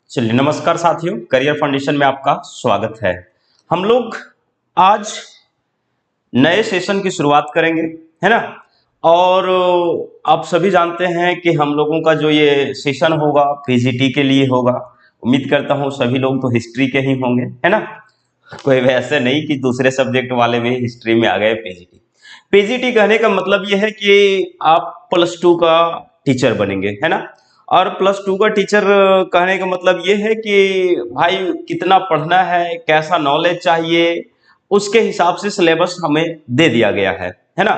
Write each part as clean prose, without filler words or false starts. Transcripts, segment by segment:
चलिए, नमस्कार साथियों, करियर फाउंडेशन में आपका स्वागत है। हम लोग आज नए सेशन की शुरुआत करेंगे, है ना। और आप सभी जानते हैं कि हम लोगों का जो ये सेशन होगा पीजीटी के लिए होगा। उम्मीद करता हूँ सभी लोग तो हिस्ट्री के ही होंगे, है ना। कोई वैसे नहीं कि दूसरे सब्जेक्ट वाले भी हिस्ट्री में आ गए पीजीटी। पीजीटी कहने का मतलब ये है कि आप +2 का टीचर बनेंगे, है ना। और +2 का टीचर कहने का मतलब ये है कि भाई कितना पढ़ना है, कैसा नॉलेज चाहिए, उसके हिसाब से सिलेबस हमें दे दिया गया है ना।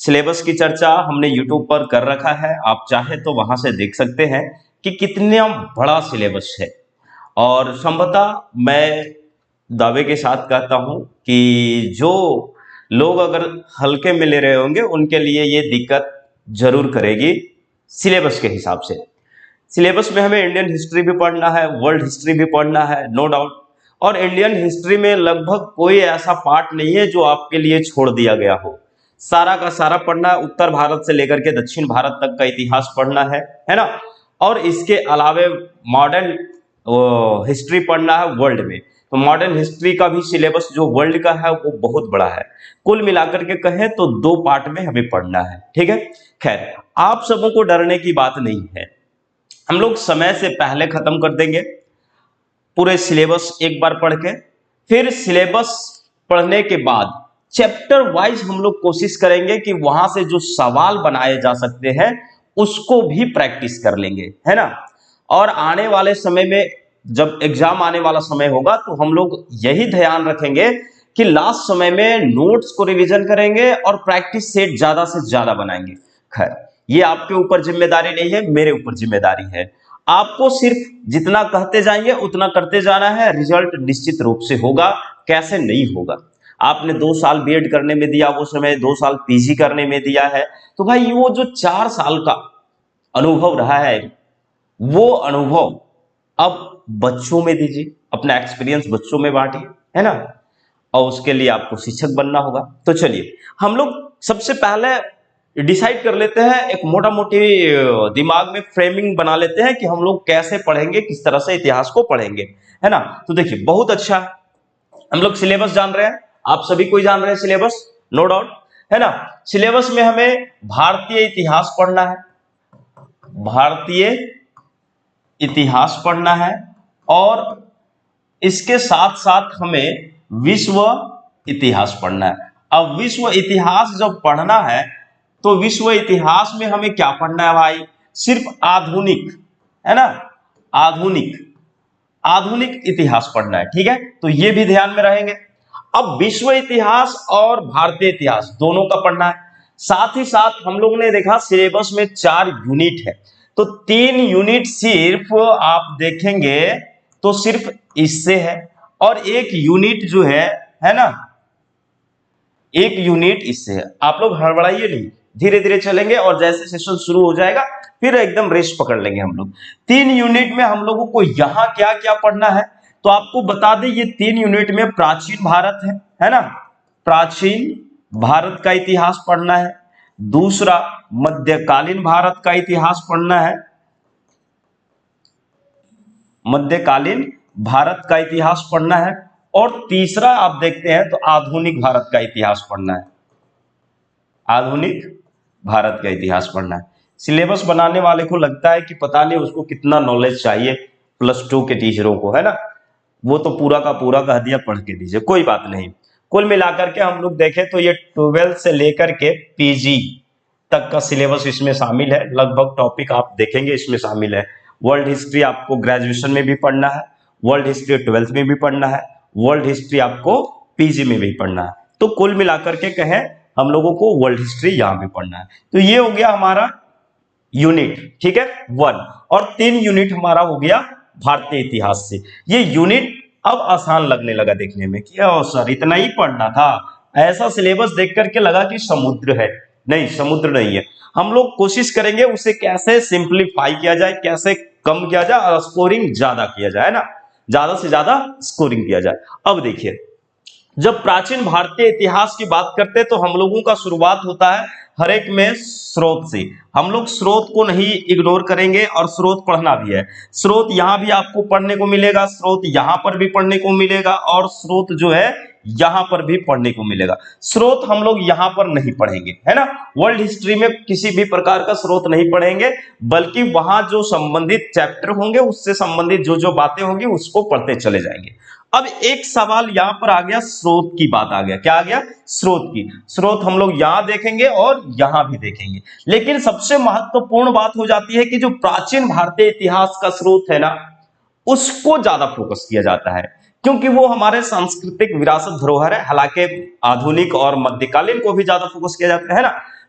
सिलेबस की चर्चा हमने यूट्यूब पर कर रखा है, आप चाहे तो वहां से देख सकते हैं कि कितना बड़ा सिलेबस है। और संभवतः मैं दावे के साथ कहता हूं कि जो लोग अगर हल्के में ले रहे होंगे उनके लिए ये दिक्कत जरूर करेगी सिलेबस के हिसाब से। सिलेबस में हमें इंडियन हिस्ट्री भी पढ़ना है, वर्ल्ड हिस्ट्री भी पढ़ना है, नो डाउट। और इंडियन हिस्ट्री में लगभग कोई ऐसा पार्ट नहीं है जो आपके लिए छोड़ दिया गया हो। सारा का सारा पढ़ना है, उत्तर भारत से लेकर के दक्षिण भारत तक का इतिहास पढ़ना है ना। और इसके अलावे मॉडर्न हिस्ट्री पढ़ना है वर्ल्ड में। तो मॉडर्न हिस्ट्री का भी सिलेबस जो वर्ल्ड का है वो बहुत बड़ा है। कुल मिलाकर के कहें तो 2 पार्ट में हमें पढ़ना है, ठीक है। खैर, आप सबों को डरने की बात नहीं है, हम लोग समय से पहले खत्म कर देंगे पूरे सिलेबस एक बार पढ़ के। फिर सिलेबस पढ़ने के बाद चैप्टर वाइज हम लोग कोशिश करेंगे कि वहां से जो सवाल बनाए जा सकते हैं उसको भी प्रैक्टिस कर लेंगे, है ना। और आने वाले समय में जब एग्जाम आने वाला समय होगा तो हम लोग यही ध्यान रखेंगे कि लास्ट समय में नोट्स को रिवीजन करेंगे और प्रैक्टिस सेट ज्यादा से ज्यादा बनाएंगे। खैर, ये आपके ऊपर जिम्मेदारी नहीं है, मेरे ऊपर जिम्मेदारी है। आपको सिर्फ जितना कहते जाएंगे उतना करते जाना है, रिजल्ट निश्चित रूप से होगा, कैसे नहीं होगा। आपने 2 साल बीएड करने में दिया, वो समय 2 साल पीजी करने में दिया है, तो भाई वो जो 4 साल का अनुभव रहा है वो अनुभव अब बच्चों में दीजिए, अपना एक्सपीरियंस बच्चों में बांटिए, है ना। और उसके लिए आपको शिक्षक बनना होगा। तो चलिए, हम लोग सबसे पहले डिसाइड कर लेते हैं, एक मोटा मोटी दिमाग में फ्रेमिंग बना लेते हैं कि हम लोग कैसे पढ़ेंगे, किस तरह से इतिहास को पढ़ेंगे, है ना। तो देखिए, बहुत अच्छा है, हम लोग सिलेबस जान रहे हैं, आप सभी कोई जान रहे हैं सिलेबस, नो डाउट, है ना। सिलेबस में हमें भारतीय इतिहास पढ़ना है, भारतीय इतिहास पढ़ना है, और इसके साथ साथ हमें विश्व इतिहास पढ़ना है। अब विश्व इतिहास जब पढ़ना है तो विश्व इतिहास में हमें क्या पढ़ना है भाई, सिर्फ आधुनिक, है ना, आधुनिक आधुनिक इतिहास पढ़ना है, ठीक है। तो ये भी ध्यान में रहेंगे। अब विश्व इतिहास और भारतीय इतिहास दोनों का पढ़ना है। साथ ही साथ हम लोगों ने देखा सिलेबस में 4 यूनिट है, तो 3 यूनिट सिर्फ आप देखेंगे तो सिर्फ इससे है, और 1 यूनिट जो है ना, 1 यूनिट इससे है। आप लोग हड़बड़ाइए नहीं, धीरे धीरे चलेंगे और जैसे सेशन शुरू हो जाएगा फिर एकदम रेस पकड़ लेंगे हम लोग। 3 यूनिट में हम लोगों को यहाँ क्या क्या पढ़ना है, तो आपको बता दें ये 3 यूनिट में प्राचीन भारत है ना, प्राचीन भारत का इतिहास पढ़ना है। दूसरा, मध्यकालीन भारत का इतिहास पढ़ना है, मध्यकालीन भारत का इतिहास पढ़ना है। और तीसरा आप देखते हैं तो आधुनिक भारत का इतिहास पढ़ना है, आधुनिक भारत का इतिहास पढ़ना है। सिलेबस बनाने वाले को लगता है कि पता नहीं उसको कितना नॉलेज चाहिए +2 के टीचरों को, है ना, वो तो पूरा का पूरा कह दिया पढ़ के दीजिए, कोई बात नहीं। कुल मिलाकर के हम लोग देखें तो ये 12 से लेकर के पीजी तक का सिलेबस इसमें शामिल है। लगभग टॉपिक आप देखेंगे इसमें शामिल है। वर्ल्ड हिस्ट्री आपको ग्रेजुएशन में भी पढ़ना है, वर्ल्ड हिस्ट्री 12th में भी पढ़ना है, वर्ल्ड हिस्ट्री आपको पीजी में भी पढ़ना है। तो कुल मिलाकर के कहें हम लोगों को वर्ल्ड हिस्ट्री यहां पे पढ़ना है। तो ये हो गया हमारा यूनिट, ठीक है, 1। और 3 यूनिट हमारा हो गया भारतीय इतिहास से। ये यूनिट अब आसान लगने लगा देखने में कि ओ सर इतना ही पढ़ना था, ऐसा सिलेबस देख करके लगा कि समुद्र है। नहीं, समुद्र नहीं है। हम लोग कोशिश करेंगे उसे कैसे सिंप्लीफाई किया जाए, कैसे कम किया जाए और स्कोरिंग ज्यादा किया जाए, ना, ज्यादा से ज्यादा स्कोरिंग किया जाए। अब देखिए, जब प्राचीन भारतीय इतिहास की बात करते हैं तो हम लोगों का शुरुआत होता है हर एक में स्रोत से। हम लोग स्रोत को नहीं इग्नोर करेंगे और स्रोत पढ़ना भी है। स्रोत यहां भी आपको पढ़ने को मिलेगा, स्रोत यहां पर भी पढ़ने को मिलेगा और स्रोत जो है यहां पर भी पढ़ने को मिलेगा। स्रोत हम लोग यहां पर नहीं पढ़ेंगे, है ना। वर्ल्ड हिस्ट्री में किसी भी प्रकार का स्रोत नहीं पढ़ेंगे, बल्कि वहां जो संबंधित चैप्टर होंगे उससे संबंधित जो जो बातें होंगी उसको पढ़ते चले जाएंगे। अब एक सवाल यहां पर आ गया, स्रोत की बात आ गया। क्या आ गया? स्रोत की। स्रोत हम लोग यहां देखेंगे और यहां भी देखेंगे, लेकिन सबसे महत्वपूर्ण बात हो जाती है कि जो प्राचीन भारतीय इतिहास का स्रोत है ना, उसको ज्यादा फोकस किया जाता है, क्योंकि वो हमारे सांस्कृतिक विरासत धरोहर है। हालांकि आधुनिक और मध्यकालीन को भी ज्यादा फोकस किया जाता है ना,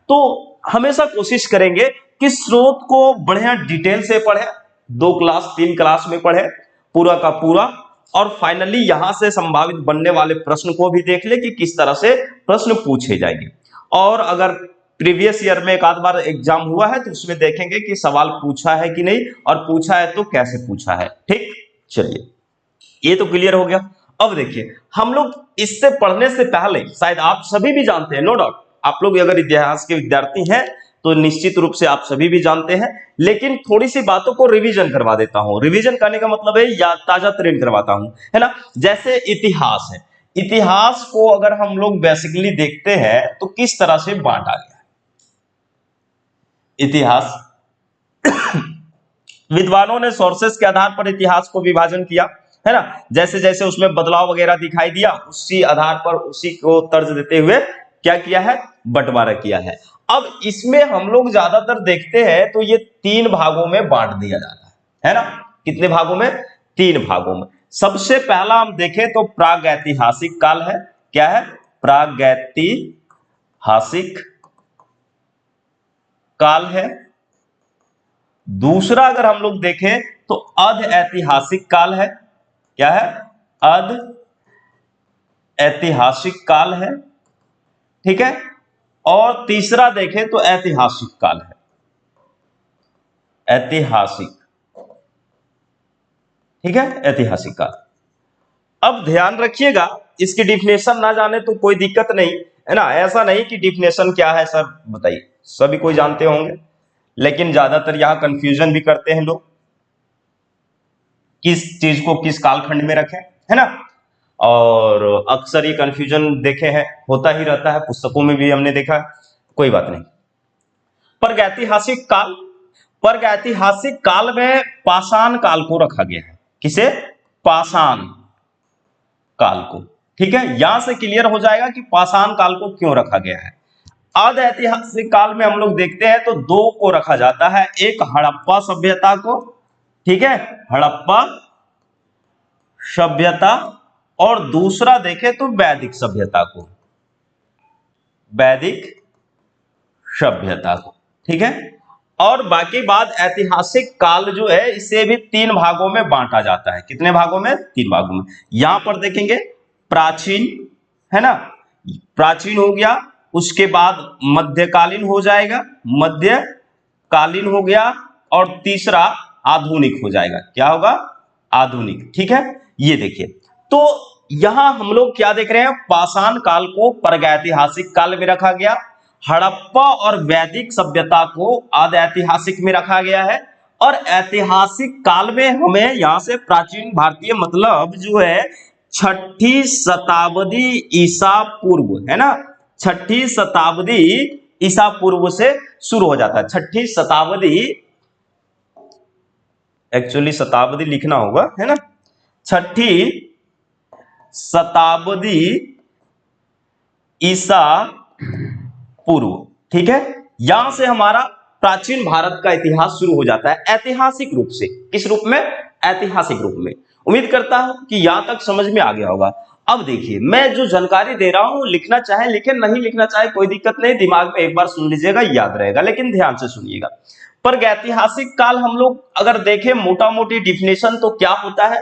तो हमेशा कोशिश करेंगे कि स्रोत को बढ़िया डिटेल से पढ़े, 2 क्लास 3 क्लास में पढ़े पूरा का पूरा, और फाइनली यहां से संभावित बनने वाले प्रश्न को भी देख ले कि किस तरह से प्रश्न पूछे जाएंगे। और अगर प्रीवियस ईयर में एक आध बार एग्जाम हुआ है तो उसमें देखेंगे कि सवाल पूछा है कि नहीं, और पूछा है तो कैसे पूछा है। ठीक, चलिए ये तो क्लियर हो गया। अब देखिए, हम लोग इससे पढ़ने से पहले, शायद आप सभी भी जानते हैं, नो डाउट, आप लोग अगर इतिहास के विद्यार्थी हैं तो निश्चित रूप से आप सभी भी जानते हैं, लेकिन थोड़ी सी बातों को रिवीजन करवा देता हूं। रिवीजन करने का मतलब है या ताजा तरीन करवाता हूं, है ना। जैसे इतिहास है, इतिहास को अगर हम लोग बेसिकली देखते हैं तो किस तरह से बांटा गया इतिहास। विद्वानों ने सोर्सेस के आधार पर इतिहास को विभाजन किया, है ना। जैसे जैसे उसमें बदलाव वगैरह दिखाई दिया, उसी आधार पर उसी को तर्ज देते हुए क्या किया है? बंटवारा किया है। अब इसमें हम लोग ज्यादातर देखते हैं तो ये 3 भागों में बांट दिया जाता है ना। कितने भागों में? 3 भागों में। सबसे पहला हम देखें तो प्रागैतिहासिक काल है। क्या है? प्रागैतिहासिक काल है। दूसरा अगर हम लोग देखें तो अर्ध ऐतिहासिक काल है। क्या है? अर्ध ऐतिहासिक काल है, ठीक है। और तीसरा देखें तो ऐतिहासिक काल है, ऐतिहासिक, ठीक है, ऐतिहासिक काल। अब ध्यान रखिएगा, इसकी डिफिनेशन ना जाने तो कोई दिक्कत नहीं, है ना। ऐसा नहीं कि डिफिनेशन क्या है सर बताइए, सभी कोई जानते होंगे, लेकिन ज्यादातर यहां कंफ्यूजन भी करते हैं लोग, किस चीज को किस कालखंड में रखें, है ना। और अक्सर ये कंफ्यूजन देखे हैं, होता ही रहता है, पुस्तकों में भी हमने देखा है, कोई बात नहीं। प्रागैतिहासिक काल, प्रागैतिहासिक काल में पाषाण काल को रखा गया है। किसे? पाषाण काल को, ठीक है। यहां से क्लियर हो जाएगा कि पाषाण काल को क्यों रखा गया है। अर्ध ऐतिहासिक काल में हम लोग देखते हैं तो 2 को रखा जाता है, एक हड़प्पा सभ्यता को, ठीक है, हड़प्पा सभ्यता, और दूसरा देखें तो वैदिक सभ्यता को, वैदिक सभ्यता को, ठीक है। और बाकी बात ऐतिहासिक काल जो है इसे भी 3 भागों में बांटा जाता है। कितने भागों में? 3 भागों में। यहां पर देखेंगे प्राचीन, है ना, प्राचीन हो गया, उसके बाद मध्यकालीन हो जाएगा, मध्यकालीन हो गया, और तीसरा आधुनिक हो जाएगा। क्या होगा? आधुनिक, ठीक है। ये देखिए, तो यहां हम लोग क्या देख रहे हैं? पाषाण काल को प्रागैतिहासिक काल में रखा गया, हड़प्पा और वैदिक सभ्यता को आदि ऐतिहासिक में रखा गया है, और ऐतिहासिक काल में हमें यहां से प्राचीन भारतीय मतलब जो है 6ठी शताब्दी ईसा पूर्व, है ना, 6ठी शताब्दी ईसा पूर्व से शुरू हो जाता है। 6ठी शताब्दी, एक्चुअली शताब्दी लिखना होगा, है ना, 6ठी शताब्दी ईसा पूर्व, ठीक है। यहां से हमारा प्राचीन भारत का इतिहास शुरू हो जाता है ऐतिहासिक रूप से। किस रूप में? ऐतिहासिक रूप में। उम्मीद करता हूं कि यहां तक समझ में आ गया होगा। अब देखिए, मैं जो जानकारी दे रहा हूं, लिखना चाहे लिखे, नहीं लिखना चाहे कोई दिक्कत नहीं, दिमाग में एक बार सुन लीजिएगा, याद रहेगा, लेकिन ध्यान से सुनिएगा। प्रागैतिहासिक काल हम लोग अगर देखें मोटा मोटी डिफिनेशन तो क्या होता है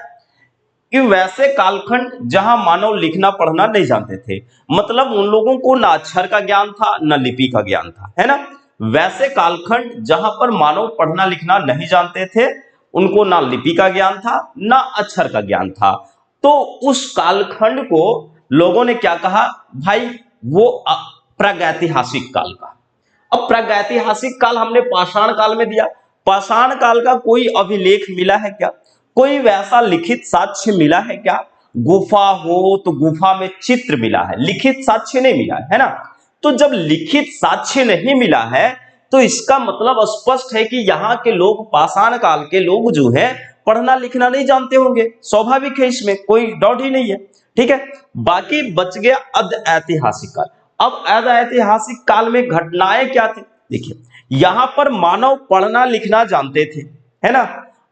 कि वैसे कालखंड जहां मानव लिखना पढ़ना नहीं जानते थे, मतलब उन लोगों को ना अक्षर का ज्ञान था ना लिपि का ज्ञान था, है ना। वैसे कालखंड जहां पर मानव पढ़ना लिखना नहीं जानते थे, उनको ना लिपि का ज्ञान था ना अक्षर का ज्ञान था, तो उस कालखंड को लोगों ने क्या कहा भाई? वो प्रागैतिहासिक काल का। अब प्रागैतिहासिक काल हमने पाषाण काल में दिया। पाषाण काल का कोई अभिलेख मिला है क्या? कोई वैसा लिखित साक्ष्य मिला है क्या? गुफा हो तो गुफा में चित्र मिला है, लिखित साक्ष्य नहीं मिला है ना। तो जब लिखित साक्ष्य नहीं मिला है तो इसका मतलब स्पष्ट है कि यहाँ के लोग, पाषाण काल के लोग जो है, पढ़ना लिखना नहीं जानते होंगे। स्वाभाविक है, इसमें कोई डाउट ही नहीं है। ठीक है, बाकी बच गया अध ऐतिहासिक काल। अब अध ऐतिहासिक काल में घटनाएं क्या थी? देखिए, यहां पर मानव पढ़ना लिखना जानते थे, है ना।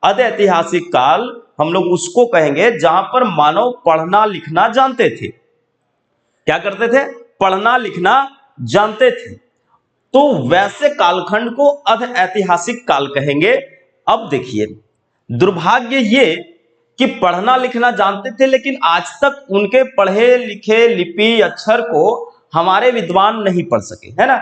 अध ऐतिहासिक काल हम लोग उसको कहेंगे जहां पर मानव पढ़ना लिखना जानते थे। क्या करते थे? पढ़ना लिखना जानते थे। तो वैसे कालखंड को अध ऐतिहासिक काल कहेंगे। अब देखिए, दुर्भाग्य ये कि पढ़ना लिखना जानते थे, लेकिन आज तक उनके पढ़े लिखे लिपि अक्षर को हमारे विद्वान नहीं पढ़ सके, है ना।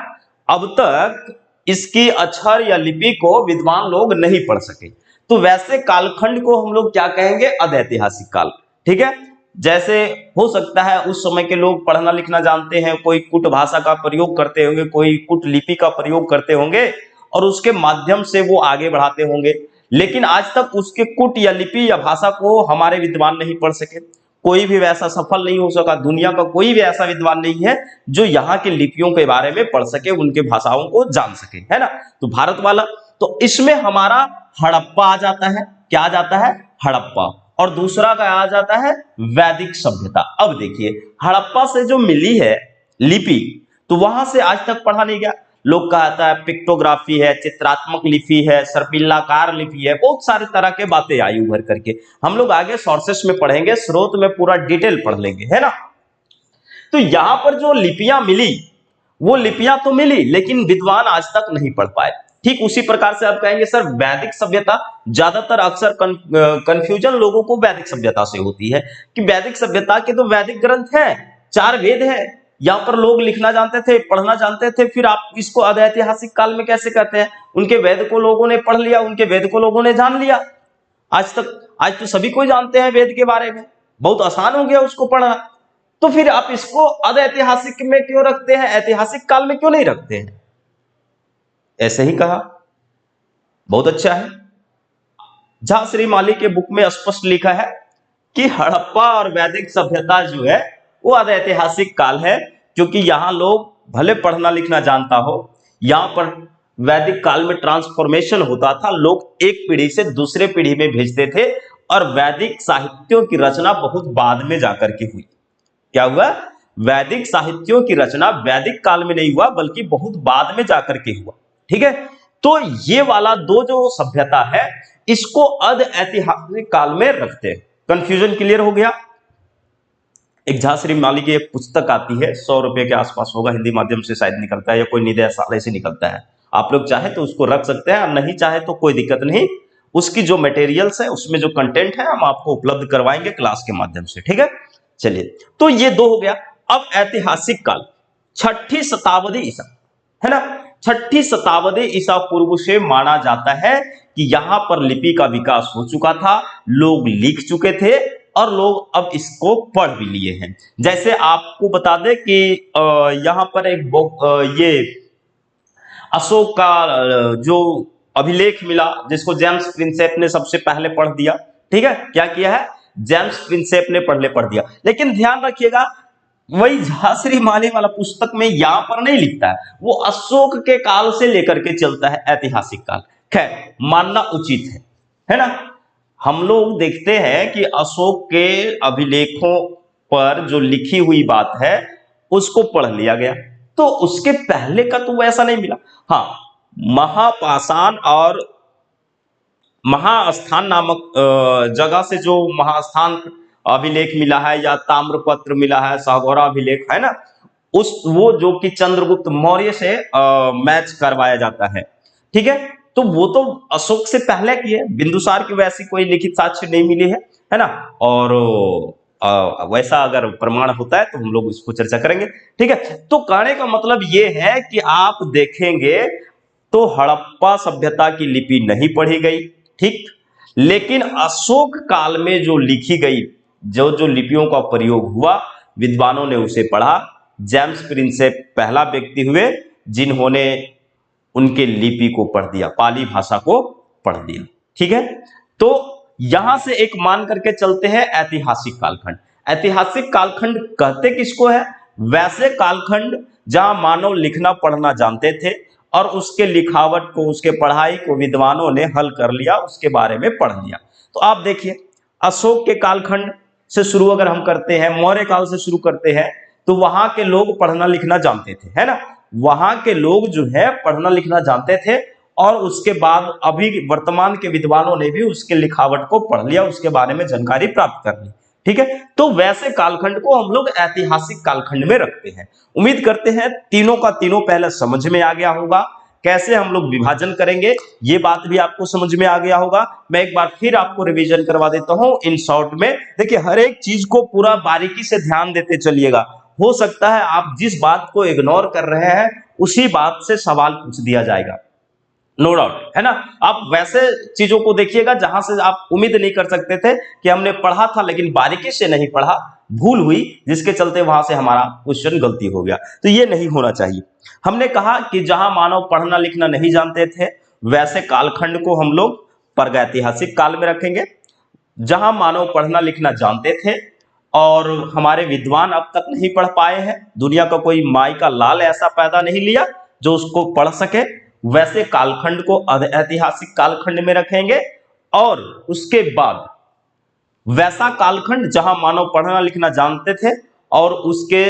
अब तक इसकी अक्षर या लिपि को विद्वान लोग नहीं पढ़ सके। तो वैसे कालखंड को हम लोग क्या कहेंगे? अधैतिहासिक काल। ठीक है, जैसे हो सकता है उस समय के लोग पढ़ना लिखना जानते हैं, कोई कुट भाषा का प्रयोग करते होंगे, कोई कुट लिपि का प्रयोग करते होंगे और उसके माध्यम से वो आगे बढ़ाते होंगे, लेकिन आज तक उसके कुट या लिपि या भाषा को हमारे विद्वान नहीं पढ़ सके। कोई भी वैसा सफल नहीं हो सका। दुनिया का कोई भी ऐसा विद्वान नहीं है जो यहाँ के लिपियों के बारे में पढ़ सके, उनके भाषाओं को जान सके, है ना। तो भारत वाला, तो इसमें हमारा हड़प्पा आ जाता है। क्या आ जाता है? हड़प्पा। और दूसरा का आ जाता है वैदिक सभ्यता। अब देखिए, हड़प्पा से जो मिली है लिपि, तो वहां से आज तक पढ़ा नहीं गया। लोग कहता है पिक्टोग्राफी है, चित्रात्मक लिपि है, सर्पिलाकार लिपि है, बहुत सारे तरह के बातें आई उभर करके। हम लोग आगे सोर्सेस में पढ़ेंगे, स्रोत में पूरा डिटेल पढ़ लेंगे, है ना। तो यहां पर जो लिपियां मिली, वो लिपियां तो मिली, लेकिन विद्वान आज तक नहीं पढ़ पाए। ठीक उसी प्रकार से आप कहेंगे सर वैदिक सभ्यता, ज्यादातर अक्सर कंफ्यूजन लोगों को वैदिक सभ्यता से होती है कि वैदिक सभ्यता के तो वैदिक ग्रंथ है, 4 वेद है, यहाँ पर लोग लिखना जानते थे, पढ़ना जानते थे, फिर आप इसको अधैतिहासिक काल में कैसे कहते हैं? उनके वेद को लोगों ने पढ़ लिया, उनके वेद को लोगों ने जान लिया। आज तो सभी कोई जानते हैं वेद के बारे में, बहुत आसान हो गया उसको पढ़ना। तो फिर आप इसको अधैतिहासिक में क्यों रखते हैं, ऐतिहासिक काल में क्यों नहीं रखते हैं? ऐसे ही कहा, बहुत अच्छा है। झा श्री माली के बुक में स्पष्ट लिखा है कि हड़प्पा और वैदिक सभ्यता जो है वो अधैतिहासिक काल है, क्योंकि यहां लोग भले पढ़ना लिखना जानता हो, यहां पर वैदिक काल में ट्रांसफॉर्मेशन होता था, लोग एक पीढ़ी से दूसरे पीढ़ी में भेजते थे, और वैदिक साहित्यों की रचना बहुत बाद में जाकर के हुई। क्या हुआ? वैदिक साहित्यों की रचना वैदिक काल में नहीं हुआ, बल्कि बहुत बाद में जाकर के हुआ। ठीक है, तो ये वाला दो जो सभ्यता है, इसको अध ऐतिहासिक काल में रखते हैं। कंफ्यूजन क्लियर हो गया? एक झा श्री माली की एक पुस्तक आती है, 100 रुपए के आसपास होगा, हिंदी माध्यम से शायद निकलता है, या कोई निदेशालय से निकलता है। आप लोग चाहे तो उसको रख सकते हैं, और नहीं चाहे तो कोई दिक्कत नहीं। उसकी जो मटेरियल्स है, उसमें जो कंटेंट है, हम आपको उपलब्ध करवाएंगे क्लास के माध्यम से। ठीक है, चलिए, तो ये 2 हो गया। अब ऐतिहासिक काल 6ठी शताब्दी ईसा, है ना। 6ठी शताब्दी ईसा पूर्व से माना जाता है कि यहां पर लिपि का विकास हो चुका था, लोग लिख चुके थे, और लोग अब इसको पढ़ भी लिए हैं। जैसे आपको बता दें कि यहां पर एक ये अशोक का जो अभिलेख मिला, जिसको जेम्स प्रिंसेप ने सबसे पहले पढ़ दिया। ठीक है, क्या किया है? जेम्स प्रिंसेप ने पढ़ दिया। लेकिन ध्यान रखिएगा, वही झा श्री माली वाला पुस्तक में यहां पर नहीं लिखता है, वो अशोक के काल से लेकर के चलता है ऐतिहासिक काल। खैर, मानना उचित है ना। हम लोग देखते हैं कि अशोक के अभिलेखों पर जो लिखी हुई बात है उसको पढ़ लिया गया, तो उसके पहले का तो वैसा नहीं मिला। हाँ, महापाषाण और महास्थान नामक जगह से जो महास्थान अभिलेख मिला है, या ताम्रपत्र मिला है, सागौरा अभिलेख है ना, वो जो कि चंद्रगुप्त मौर्य से मैच करवाया जाता है। ठीक है, तो वो तो अशोक से पहले की है, बिंदुसार की वैसी कोई लिखित साक्ष्य नहीं मिली है ना। और वैसा अगर प्रमाण होता है तो हम लोग इसको चर्चा करेंगे। ठीक है, तो कहने का मतलब ये है कि आप देखेंगे तो हड़प्पा सभ्यता की लिपि नहीं पढ़ी गई, ठीक, लेकिन अशोक काल में जो लिखी गई, जो लिपियों का प्रयोग हुआ, विद्वानों ने उसे पढ़ा। जेम्स प्रिंसेप पहला व्यक्ति हुए जिन्होंने उनके लिपि को पढ़ दिया, पाली भाषा को पढ़ दिया। ठीक है, तो यहां से एक मान करके चलते हैं ऐतिहासिक कालखंड। ऐतिहासिक कालखंड कहते किसको है? वैसे कालखंड जहां मानव लिखना पढ़ना जानते थे और उसके लिखावट को, उसके पढ़ाई को विद्वानों ने हल कर लिया, उसके बारे में पढ़ लिया। तो आप देखिए, अशोक के कालखंड से शुरू अगर हम करते हैं, मौर्य काल से शुरू करते हैं, तो वहां के लोग पढ़ना लिखना जानते थे, है ना। वहां के लोग जो है पढ़ना लिखना जानते थे और उसके बाद अभी वर्तमान के विद्वानों ने भी उसके लिखावट को पढ़ लिया, उसके बारे में जानकारी प्राप्त कर ली। ठीक है, तो वैसे कालखंड को हम लोग ऐतिहासिक कालखंड में रखते हैं। उम्मीद करते हैं तीनों का तीनों पहले समझ में आ गया होगा। कैसे हम लोग विभाजन करेंगे ये बात भी आपको समझ में आ गया होगा। मैं एक बार फिर आपको रिवीजन करवा देता हूं इन शॉर्ट में। देखिए, हर एक चीज को पूरा बारीकी से ध्यान देते चलिएगा। हो सकता है आप जिस बात को इग्नोर कर रहे हैं उसी बात से सवाल पूछ दिया जाएगा, नो डाउट, है ना। आप वैसे चीजों को देखिएगा जहां से आप उम्मीद नहीं कर सकते थे कि हमने पढ़ा था लेकिन बारीकी से नहीं पढ़ा, भूल हुई, जिसके चलते वहां से हमारा क्वेश्चन गलती हो गया। तो ये नहीं होना चाहिए। हमने कहा कि जहां मानव पढ़ना लिखना नहीं जानते थे वैसे कालखंड को हम लोग प्रागैतिहासिक काल में रखेंगे। जहां मानव पढ़ना लिखना जानते थे और हमारे विद्वान अब तक नहीं पढ़ पाए हैं, दुनिया का कोई माई का लाल ऐसा पैदा नहीं लिया जो उसको पढ़ सके, वैसे कालखंड को ऐतिहासिक कालखंड में रखेंगे। और उसके बाद वैसा कालखंड जहां मानव पढ़ना लिखना जानते थे और उसके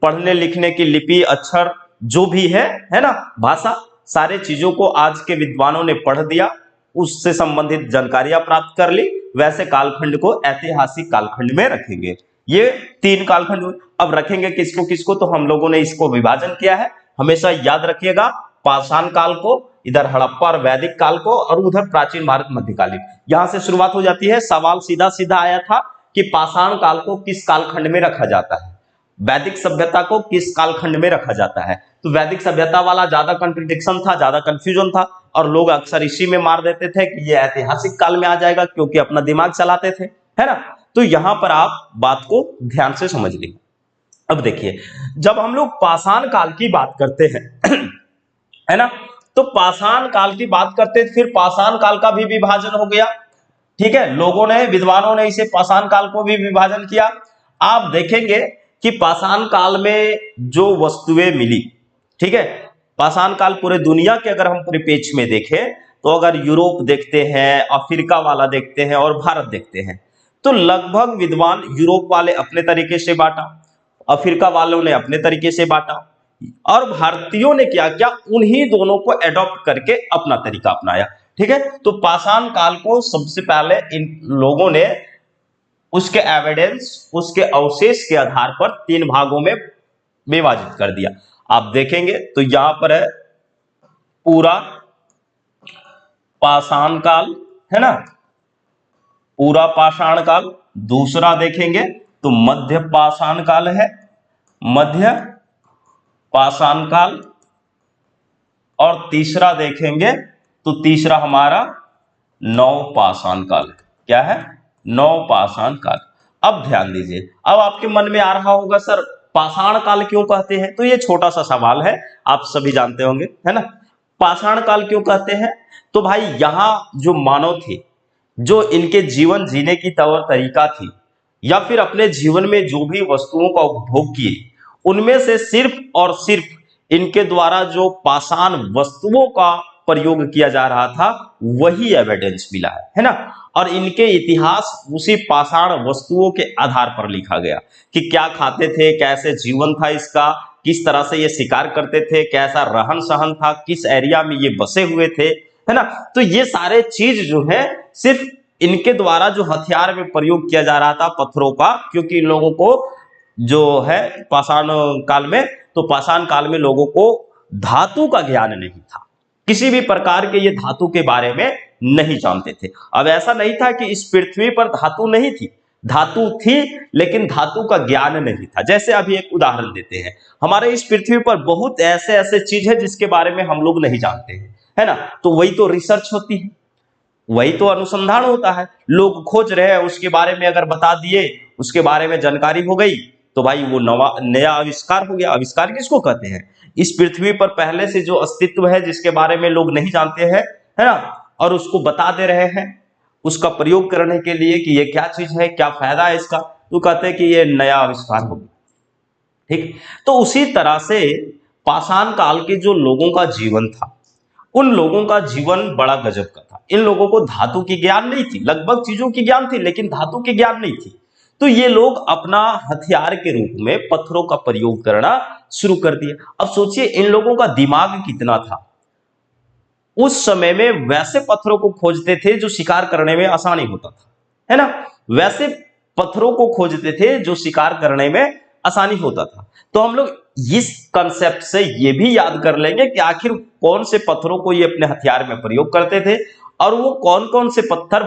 पढ़ने लिखने की लिपि, अक्षर जो भी है ना, भाषा, सारे चीजों को आज के विद्वानों ने पढ़ दिया, उससे संबंधित जानकारियां प्राप्त कर ली, वैसे कालखंड को ऐतिहासिक कालखंड में रखेंगे। ये तीन कालखंड अब रखेंगे किसको किसको, तो हम लोगों ने इसको विभाजन किया है। हमेशा याद रखिएगा, पाषाण काल को, इधर हड़प्पा और वैदिक काल को, और उधर प्राचीन भारत मध्यकालीन। यहां से शुरुआत हो जाती है। सवाल सीधा सीधा आया था कि पाषाण काल को किस कालखंड में रखा जाता है, वैदिक सभ्यता को किस कालखंड में रखा जाता है। तो वैदिक सभ्यता वाला ज्यादा कंट्रडिक्शन था, ज्यादा कंफ्यूजन था, और लोग अक्सर इसी में मार देते थे कि ये ऐतिहासिक काल में आ जाएगा, क्योंकि अपना दिमाग चलाते थे, है ना। तो यहां पर आप बात को ध्यान से समझ लीजिए। अब देखिए, जब हम लोग पाषाण काल की बात करते हैं है ना, तो पाषाण काल की बात करते हैं, फिर पाषाण काल का भी विभाजन हो गया। ठीक है, लोगों ने, विद्वानों ने इसे पाषाण काल को भी विभाजन किया। आप देखेंगे कि पाषाण काल में जो वस्तुएं मिली, ठीक है, पाषाण काल पूरे दुनिया के अगर हम परिप्रेक्ष्य में देखें तो अगर यूरोप देखते हैं, अफ्रीका वाला देखते हैं और भारत देखते हैं, तो लगभग विद्वान, यूरोप वाले अपने तरीके से बांटा, अफ्रीका वालों ने अपने तरीके से बांटा, और भारतीयों ने क्या किया, उन्हीं दोनों को एडॉप्ट करके अपना तरीका अपनाया। ठीक है, तो पाषाण काल को सबसे पहले इन लोगों ने उसके एविडेंस, उसके अवशेष के आधार पर तीन भागों में विभाजित कर दिया। आप देखेंगे तो यहां पर है पूरा पाषाण काल, है ना, पूरा पाषाण काल। दूसरा देखेंगे तो मध्य पाषाण काल है, मध्य पाषाण काल। और तीसरा देखेंगे तो तीसरा हमारा नव पाषाण काल। क्या है? नव पाषाण काल। अब ध्यान दीजिए, अब आपके मन में आ रहा होगा सर पाषाण काल क्यों कहते हैं, तो ये छोटा सा सवाल है, आप सभी जानते होंगे, है ना। पाषाण काल क्यों कहते हैं, तो भाई यहां जो मानव थे, जो इनके जीवन जीने की तौर तरीका थी, या फिर अपने जीवन में जो भी वस्तुओं का उपभोग किए, उनमें से सिर्फ और सिर्फ इनके द्वारा जो पाषाण वस्तुओं का प्रयोग किया जा रहा था वही एविडेंस मिला है ना। और इनके इतिहास उसी पाषाण वस्तुओं के आधार पर लिखा गया कि क्या खाते थे, कैसे जीवन था इसका, किस तरह से ये शिकार करते थे, कैसा रहन सहन था, किस एरिया में ये बसे हुए थे, है ना। तो ये सारे चीज जो है सिर्फ इनके द्वारा जो हथियार में प्रयोग किया जा रहा था पत्थरों का, क्योंकि इन लोगों को जो है पाषाण काल में, तो पाषाण काल में लोगों को धातु का ज्ञान नहीं था, किसी भी प्रकार के ये धातु के बारे में नहीं जानते थे। अब ऐसा नहीं था कि इस पृथ्वी पर धातु नहीं थी, धातु थी लेकिन धातु का ज्ञान नहीं था। जैसे अभी एक उदाहरण देते हैं, हमारे इस पृथ्वी पर बहुत ऐसे ऐसे चीज है जिसके बारे में हम लोग नहीं जानते हैं, है ना। तो वही तो रिसर्च होती है, वही तो अनुसंधान होता है। लोग खोज रहे हैं, उसके बारे में अगर बता दिए, उसके बारे में जानकारी हो गई, तो भाई वो नया आविष्कार हो गया। आविष्कार किसको कहते हैं? इस पृथ्वी पर पहले से जो अस्तित्व है, जिसके बारे में लोग नहीं जानते हैं, है ना, और उसको बता दे रहे हैं उसका प्रयोग करने के लिए कि ये क्या चीज है, क्या फायदा है इसका, तो कहते हैं कि ये नया आविष्कार हो गया। ठीक, तो उसी तरह से पाषाण काल के जो लोगों का जीवन था, उन लोगों का जीवन बड़ा गजब का था। इन लोगों को धातु की ज्ञान नहीं थी, लगभग चीजों की ज्ञान थी लेकिन धातु की ज्ञान नहीं थी। तो ये लोग अपना हथियार के रूप में पत्थरों का प्रयोग करना शुरू कर दिया। अब सोचिए इन लोगों का दिमाग कितना था। उस समय में वैसे पत्थरों को खोजते थे जो शिकार करने में आसानी होता था, है ना, वैसे पत्थरों को खोजते थे जो शिकार करने में आसानी होता था। तो हम लोग इस कंसेप्ट से ये भी याद कर लेंगे कि आखिर कौन से पत्थरों को ये अपने हथियार में प्रयोग करते थे और वो कौन कौन से पत्थर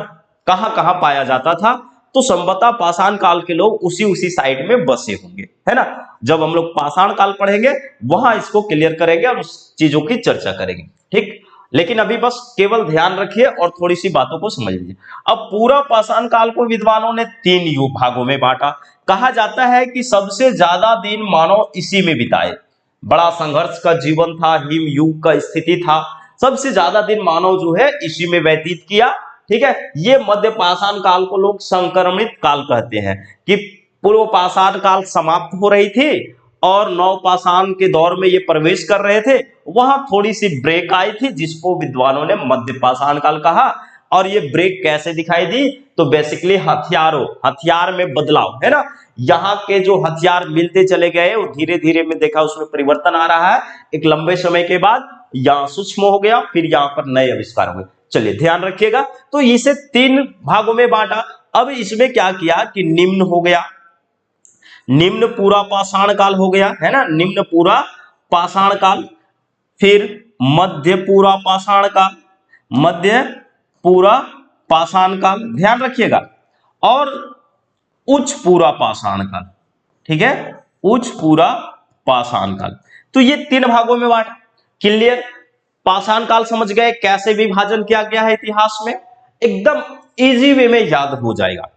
कहां कहां पाया जाता था। तो संभवतः पाषाण काल के लोग उसी उसी साइड में बसे होंगे, है ना। जब हम लोग पाषाण काल पढ़ेंगे वहां इसको क्लियर करेंगे और उस चीजों की चर्चा करेंगे। ठीक, लेकिन अभी बस केवल ध्यान रखिए और थोड़ी सी बातों को समझ लीजिए। अब पूरा पाषाण काल को विद्वानों ने 3 युग भागों में बांटा। कहा जाता है कि सबसे ज्यादा दिन मानव इसी में बिताए। बड़ा संघर्ष का जीवन था, हिम युग का स्थिति था, सबसे ज्यादा दिन मानव जो है इसी में व्यतीत किया। ठीक है, ये मध्य पाषाण काल को लोग संक्रमित काल कहते हैं कि पूर्व पाषाण काल समाप्त हो रही थी और नव पाषाण के दौर में ये प्रवेश कर रहे थे। वहां थोड़ी सी ब्रेक आई थी जिसको विद्वानों ने मध्य पाषाण काल कहा। और ये ब्रेक कैसे दिखाई दी? तो बेसिकली हथियार में बदलाव, है ना। यहाँ के जो हथियार मिलते चले गए वो धीरे धीरे में देखा उसमें परिवर्तन आ रहा है। एक लंबे समय के बाद यहाँ सूक्ष्म हो गया, फिर यहाँ पर नए आविष्कार हुए। चलिए ध्यान रखिएगा। तो इसे 3 भागों में बांटा। अब इसमें क्या किया कि निम्न हो गया, निम्न पूरा पाषाण काल हो गया, है ना, निम्न पूरा पाषाण काल, फिर मध्य पूरा पाषाण काल, मध्य पूरा पाषाण काल, ध्यान रखिएगा, और उच्च पूरा पाषाण काल। ठीक है, उच्च पूरा पाषाण काल। तो ये 3 भागों में बांटा। क्लियर? पाषाण काल समझ गए कैसे विभाजन किया गया है इतिहास में, एकदम इजी वे में याद हो जाएगा।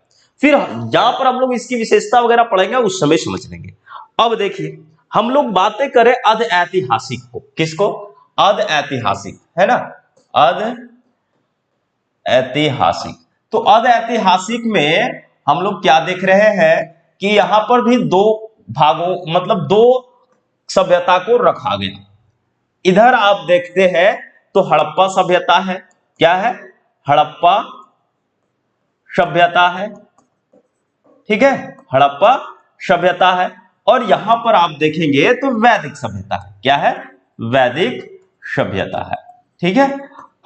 फिर यहां पर हम लोग इसकी विशेषता वगैरह पढ़ेंगे, उस समय समझ लेंगे। अब देखिए हम लोग बातें करें अध ऐतिहासिक को। किसको? अध ऐतिहासिक, है ना, अध ऐतिहासिक। तो अध ऐतिहासिक में हम लोग क्या देख रहे हैं कि यहां पर भी 2 भागों मतलब 2 सभ्यता को रखा गया। इधर आप देखते हैं तो हड़प्पा सभ्यता है। क्या है? हड़प्पा सभ्यता है। ठीक है, हड़प्पा सभ्यता है। और यहां पर आप देखेंगे तो वैदिक सभ्यता है। क्या है? वैदिक सभ्यता है। ठीक है,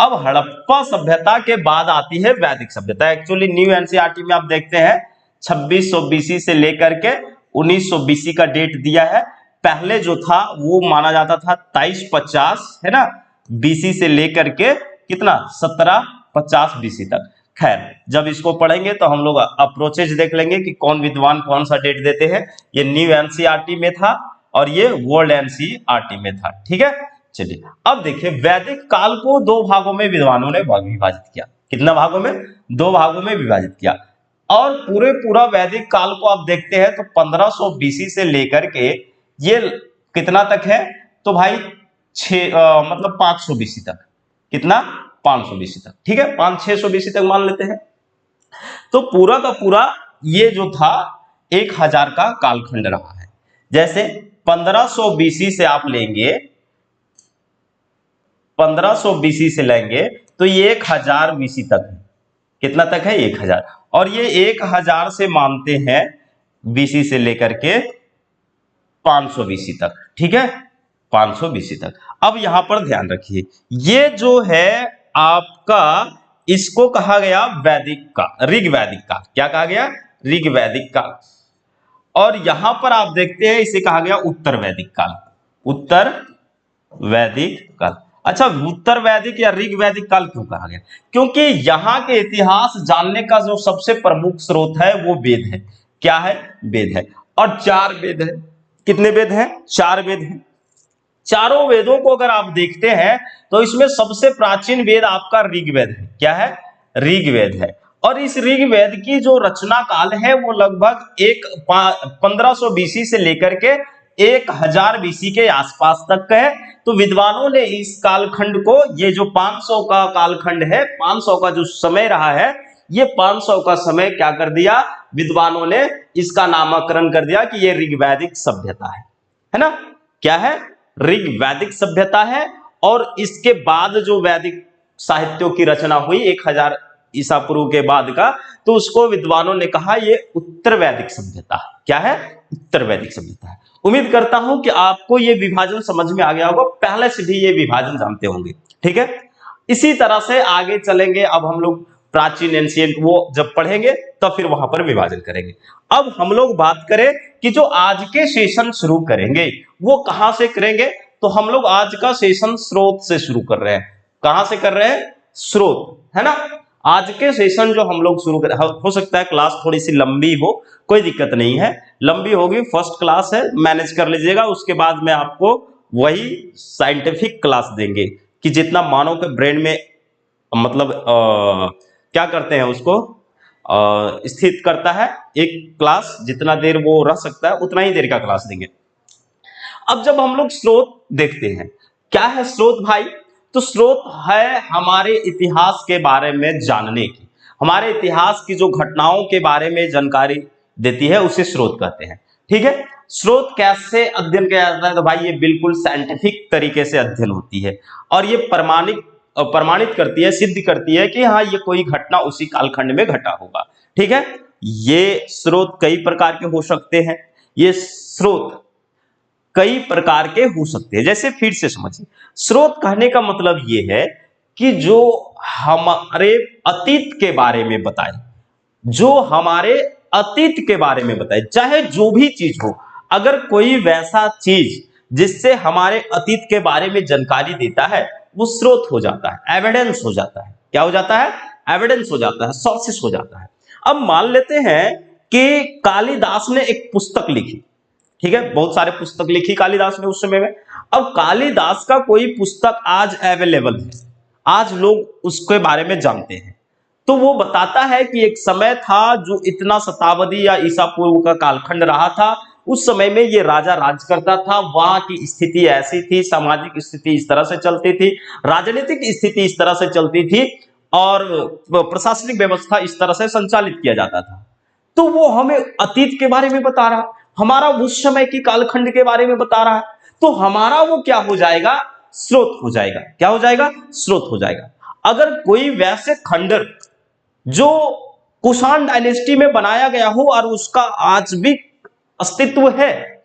अब हड़प्पा सभ्यता के बाद आती है वैदिक सभ्यता। एक्चुअली न्यू एनसीईआरटी में आप देखते हैं 2600 बीसी से लेकर के 1900 बीसी का डेट दिया है। पहले जो था वो माना जाता था 2350, है ना, बीसी से लेकर के कितना 1750 बीसी तक। खैर जब इसको पढ़ेंगे तो हम लोग अप्रोचेज देख लेंगे कि कौन विद्वान कौन सा डेट देते हैं। ये न्यू एनसीईआरटी में था और ये वर्ल्ड एनसीईआरटी में था। ठीक है, चलिए अब देखिए वैदिक काल को 2 भागों में विद्वानों ने विभाजित किया। कितना भागों में? 2 भागों में विभाजित किया। और पूरा वैदिक काल को आप देखते हैं तो 1500 बीसी से लेकर के ये कितना तक है? तो भाई 500 बीसी तक। कितना? 500 बीसी तक। ठीक है, 500-600 बीसी तक मान लेते हैं। तो पूरा का पूरा ये जो था 1000 का कालखंड रहा है। जैसे 1500 बीसी से आप लेंगे, 1500 बीसी से लेंगे तो ये 1000 बीसी तक है। कितना तक है? 1000। और ये 1000 से मानते हैं बीसी से लेकर के 500 बीसी तक। ठीक है, 500 बीसी तक। अब यहां पर ध्यान रखिए, ये जो है आपका इसको कहा गया वैदिक का, ऋग्वैदिक का। क्या कहा गया? ऋग्वैदिक काल। और यहां पर आप देखते हैं इसे कहा गया उत्तर वैदिक काल। उत्तर वैदिक काल। अच्छा, उत्तर वैदिक या ऋग्वैदिक काल क्यों कहा गया? क्योंकि यहां के इतिहास जानने का जो सबसे प्रमुख स्रोत है वो वेद है। क्या है? वेद है। और 4 वेद है। कितने वेद हैं? 4 वेद हैं। चारों वेदों को अगर आप देखते हैं तो इसमें सबसे प्राचीन वेद आपका ऋग्वेद है। क्या है? ऋग्वेद है। और इस ऋग्वेद की जो रचना काल है वो लगभग 1500 बीसी से लेकर के 1000 बीसी के आसपास तक का है। तो विद्वानों ने इस कालखंड को, ये जो 500 का कालखंड है, 500 का जो समय रहा है, ये 500 का समय क्या कर दिया विद्वानों ने, इसका नामकरण कर दिया कि ये ऋग्वैदिक सभ्यता है ना। क्या है? ऋग्वैदिक सभ्यता है। और इसके बाद जो वैदिक साहित्यों की रचना हुई 1000 ईसा पूर्व के बाद का, तो उसको विद्वानों ने कहा ये उत्तर वैदिक सभ्यता है। क्या है? उत्तर वैदिक सभ्यता है। उम्मीद करता हूं कि आपको ये विभाजन समझ में आ गया होगा, पहले से भी ये विभाजन जानते होंगे। ठीक है, इसी तरह से आगे चलेंगे। अब हम लोग प्राचीन एंशिएंट वो जब पढ़ेंगे तब फिर वहां पर विभाजन करेंगे। अब हम लोग बात करें कि जो आज के सेशन शुरू करेंगे वो कहां से करेंगे, तो हम लोग आज का सेशन स्रोत से शुरू कर रहे हैं। कहां से कर रहे हैं? स्रोत, है ना। आज के सेशन जो हम लोग शुरू कर, हो सकता है क्लास थोड़ी सी लंबी हो, कोई दिक्कत नहीं है, लंबी होगी, फर्स्ट क्लास है, मैनेज कर लीजिएगा। उसके बाद में आपको वही साइंटिफिक क्लास देंगे कि जितना मानव के ब्रेन में मतलब क्या करते हैं उसको स्थित करता है, एक क्लास जितना देर वो रह सकता है उतना ही देर का क्लास देंगे। अब जब हम लोग स्रोत देखते हैं, क्या है स्रोत भाई? तो स्रोत है हमारे इतिहास के बारे में जानने की, हमारे इतिहास की जो घटनाओं के बारे में जानकारी देती है उसे स्रोत कहते हैं। ठीक है, स्रोत कैसे अध्ययन किया जाता है? तो भाई ये बिल्कुल साइंटिफिक तरीके से अध्ययन होती है और ये प्रमाणित करती है, सिद्ध करती है कि हाँ ये कोई घटना उसी कालखंड में घटा होगा। ठीक है, ये स्रोत कई प्रकार के हो सकते हैं, ये स्रोत कई प्रकार के हो सकते हैं। जैसे फिर से समझिए, स्रोत कहने का मतलब यह है कि जो हमारे अतीत के बारे में बताए, जो हमारे अतीत के बारे में बताए, चाहे जो भी चीज हो, अगर कोई वैसा चीज जिससे हमारे अतीत के बारे में जानकारी देता है वो स्रोत हो जाता है, एविडेंस हो जाता है। क्या हो जाता है? एविडेंस हो जाता है, सोर्सेस हो जाता है। अब मान लेते हैं कि कालिदास ने एक पुस्तक लिखी, ठीक है, बहुत सारे पुस्तक लिखी कालिदास ने उस समय में। अब कालिदास का कोई पुस्तक आज अवेलेबल है, आज लोग उसके बारे में जानते हैं, तो वो बताता है कि एक समय था जो इतना शताब्दी या ईसा पूर्व का कालखंड रहा था, उस समय में ये राजा राज करता था, वहां की स्थिति ऐसी थी, सामाजिक स्थिति इस तरह से चलती थी, राजनीतिक स्थिति इस तरह से चलती थी और प्रशासनिक व्यवस्था इस तरह से संचालित किया जाता था। तो वो हमें अतीत के बारे में बता रहा, हमारा उस समय की कालखंड के बारे में बता रहा है, तो हमारा वो क्या हो जाएगा? स्रोत हो जाएगा। क्या हो जाएगा? स्रोत हो जाएगा। अगर कोई वैसे खंडर जो कुषाण डायनेस्टी में बनाया गया हो और उसका आज भी अस्तित्व है,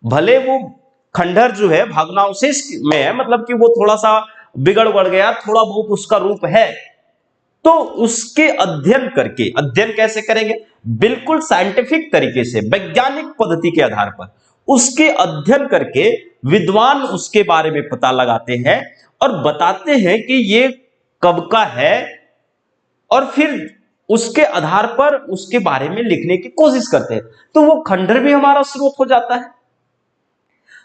भले वो खंडर जो है भग्नावशेष में है, मतलब कि वो थोड़ा सा बिगड़ बढ़ गया, थोड़ा बहुत उसका रूप है, तो उसके अध्ययन करके, अध्ययन कैसे करेंगे? बिल्कुल साइंटिफिक तरीके से, वैज्ञानिक पद्धति के आधार पर उसके अध्ययन करके विद्वान उसके बारे में पता लगाते हैं और बताते हैं कि ये कब का है, और फिर उसके आधार पर उसके बारे में लिखने की कोशिश करते हैं, तो वो खंडर भी हमारा स्रोत हो जाता है।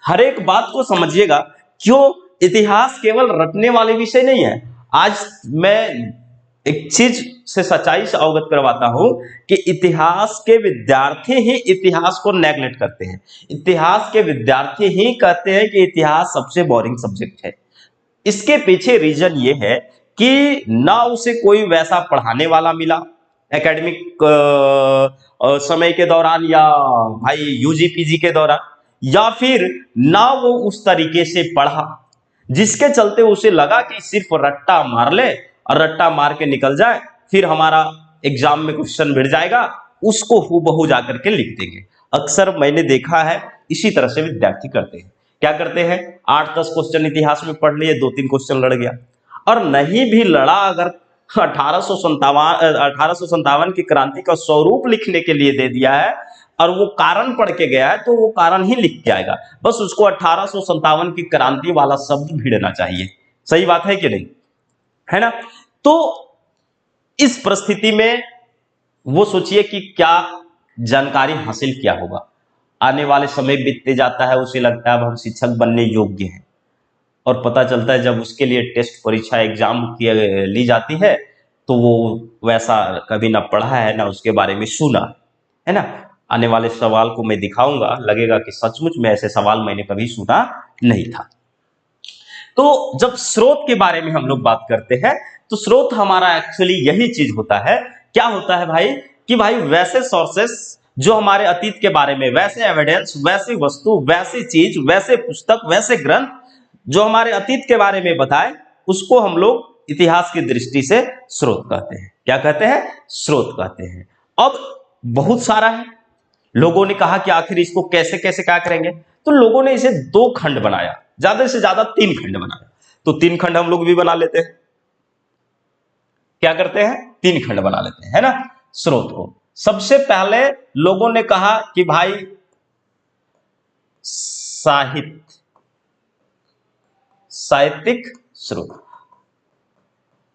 हर एक बात को समझिएगा, क्यों इतिहास केवल रटने वाले विषय नहीं है। आज मैं एक चीज से सच्चाई से अवगत करवाता हूं कि इतिहास के विद्यार्थी ही इतिहास को नेग्लेक्ट करते हैं, इतिहास के विद्यार्थी ही कहते हैं कि इतिहास सबसे बोरिंग सब्जेक्ट है। इसके पीछे रीजन ये है कि ना उसे कोई वैसा पढ़ाने वाला मिला एकेडमिक समय के दौरान, या भाई यूजी पीजी के दौरान, या फिर ना वो उस तरीके से पढ़ा जिसके चलते उसे लगा कि सिर्फ रट्टा मार ले और रट्टा मार के निकल जाए, फिर हमारा एग्जाम में क्वेश्चन भिड़ जाएगा, उसको हूबहू जाकर के लिख देंगे। अक्सर मैंने देखा है इसी तरह से विद्यार्थी करते हैं। क्या करते हैं? 8-10 क्वेश्चन इतिहास में पढ़ लिए, 2-3 क्वेश्चन लड़ गया, और नहीं भी लड़ा, अगर 1857 की क्रांति का स्वरूप लिखने के लिए दे दिया है और वो कारण पढ़ के गया है, तो वो कारण ही लिख के आएगा, बस उसको 1857 की क्रांति वाला शब्द भिड़ना चाहिए। सही बात है कि नहीं? है ना? तो इस परिस्थिति में वो सोचिए कि क्या जानकारी हासिल किया होगा। आने वाले समय बीतते जाता है, उसे लगता है अब हम शिक्षक बनने योग्य हैं, और पता चलता है जब उसके लिए टेस्ट परीक्षा एग्जाम ली जाती है तो वो वैसा कभी ना पढ़ा है ना उसके बारे में सुना है ना। आने वाले सवाल को मैं दिखाऊंगा, लगेगा कि सचमुच में ऐसे सवाल मैंने कभी सुना नहीं था। तो जब स्रोत के बारे में हम लोग बात करते हैं तो स्रोत हमारा एक्चुअली यही चीज होता है। क्या होता है भाई कि भाई वैसे सोर्सेस जो हमारे अतीत के बारे में, वैसे एविडेंस, वैसी वस्तु, वैसी चीज, वैसे पुस्तक, वैसे ग्रंथ जो हमारे अतीत के बारे में बताए, उसको हम लोग इतिहास की दृष्टि से स्रोत कहते हैं। क्या कहते हैं? स्रोत कहते हैं। अब बहुत सारा है, लोगों ने कहा कि आखिर इसको कैसे कैसे क्या करेंगे, तो लोगों ने इसे 2 खंड बनाया, ज्यादा से ज्यादा 3 खंड बनाया। तो 3 खंड हम लोग भी बना लेते हैं। क्या करते हैं? 3 खंड बना लेते हैं, है ना, स्रोत को। सबसे पहले लोगों ने कहा कि भाई साहित्यिक स्रोत।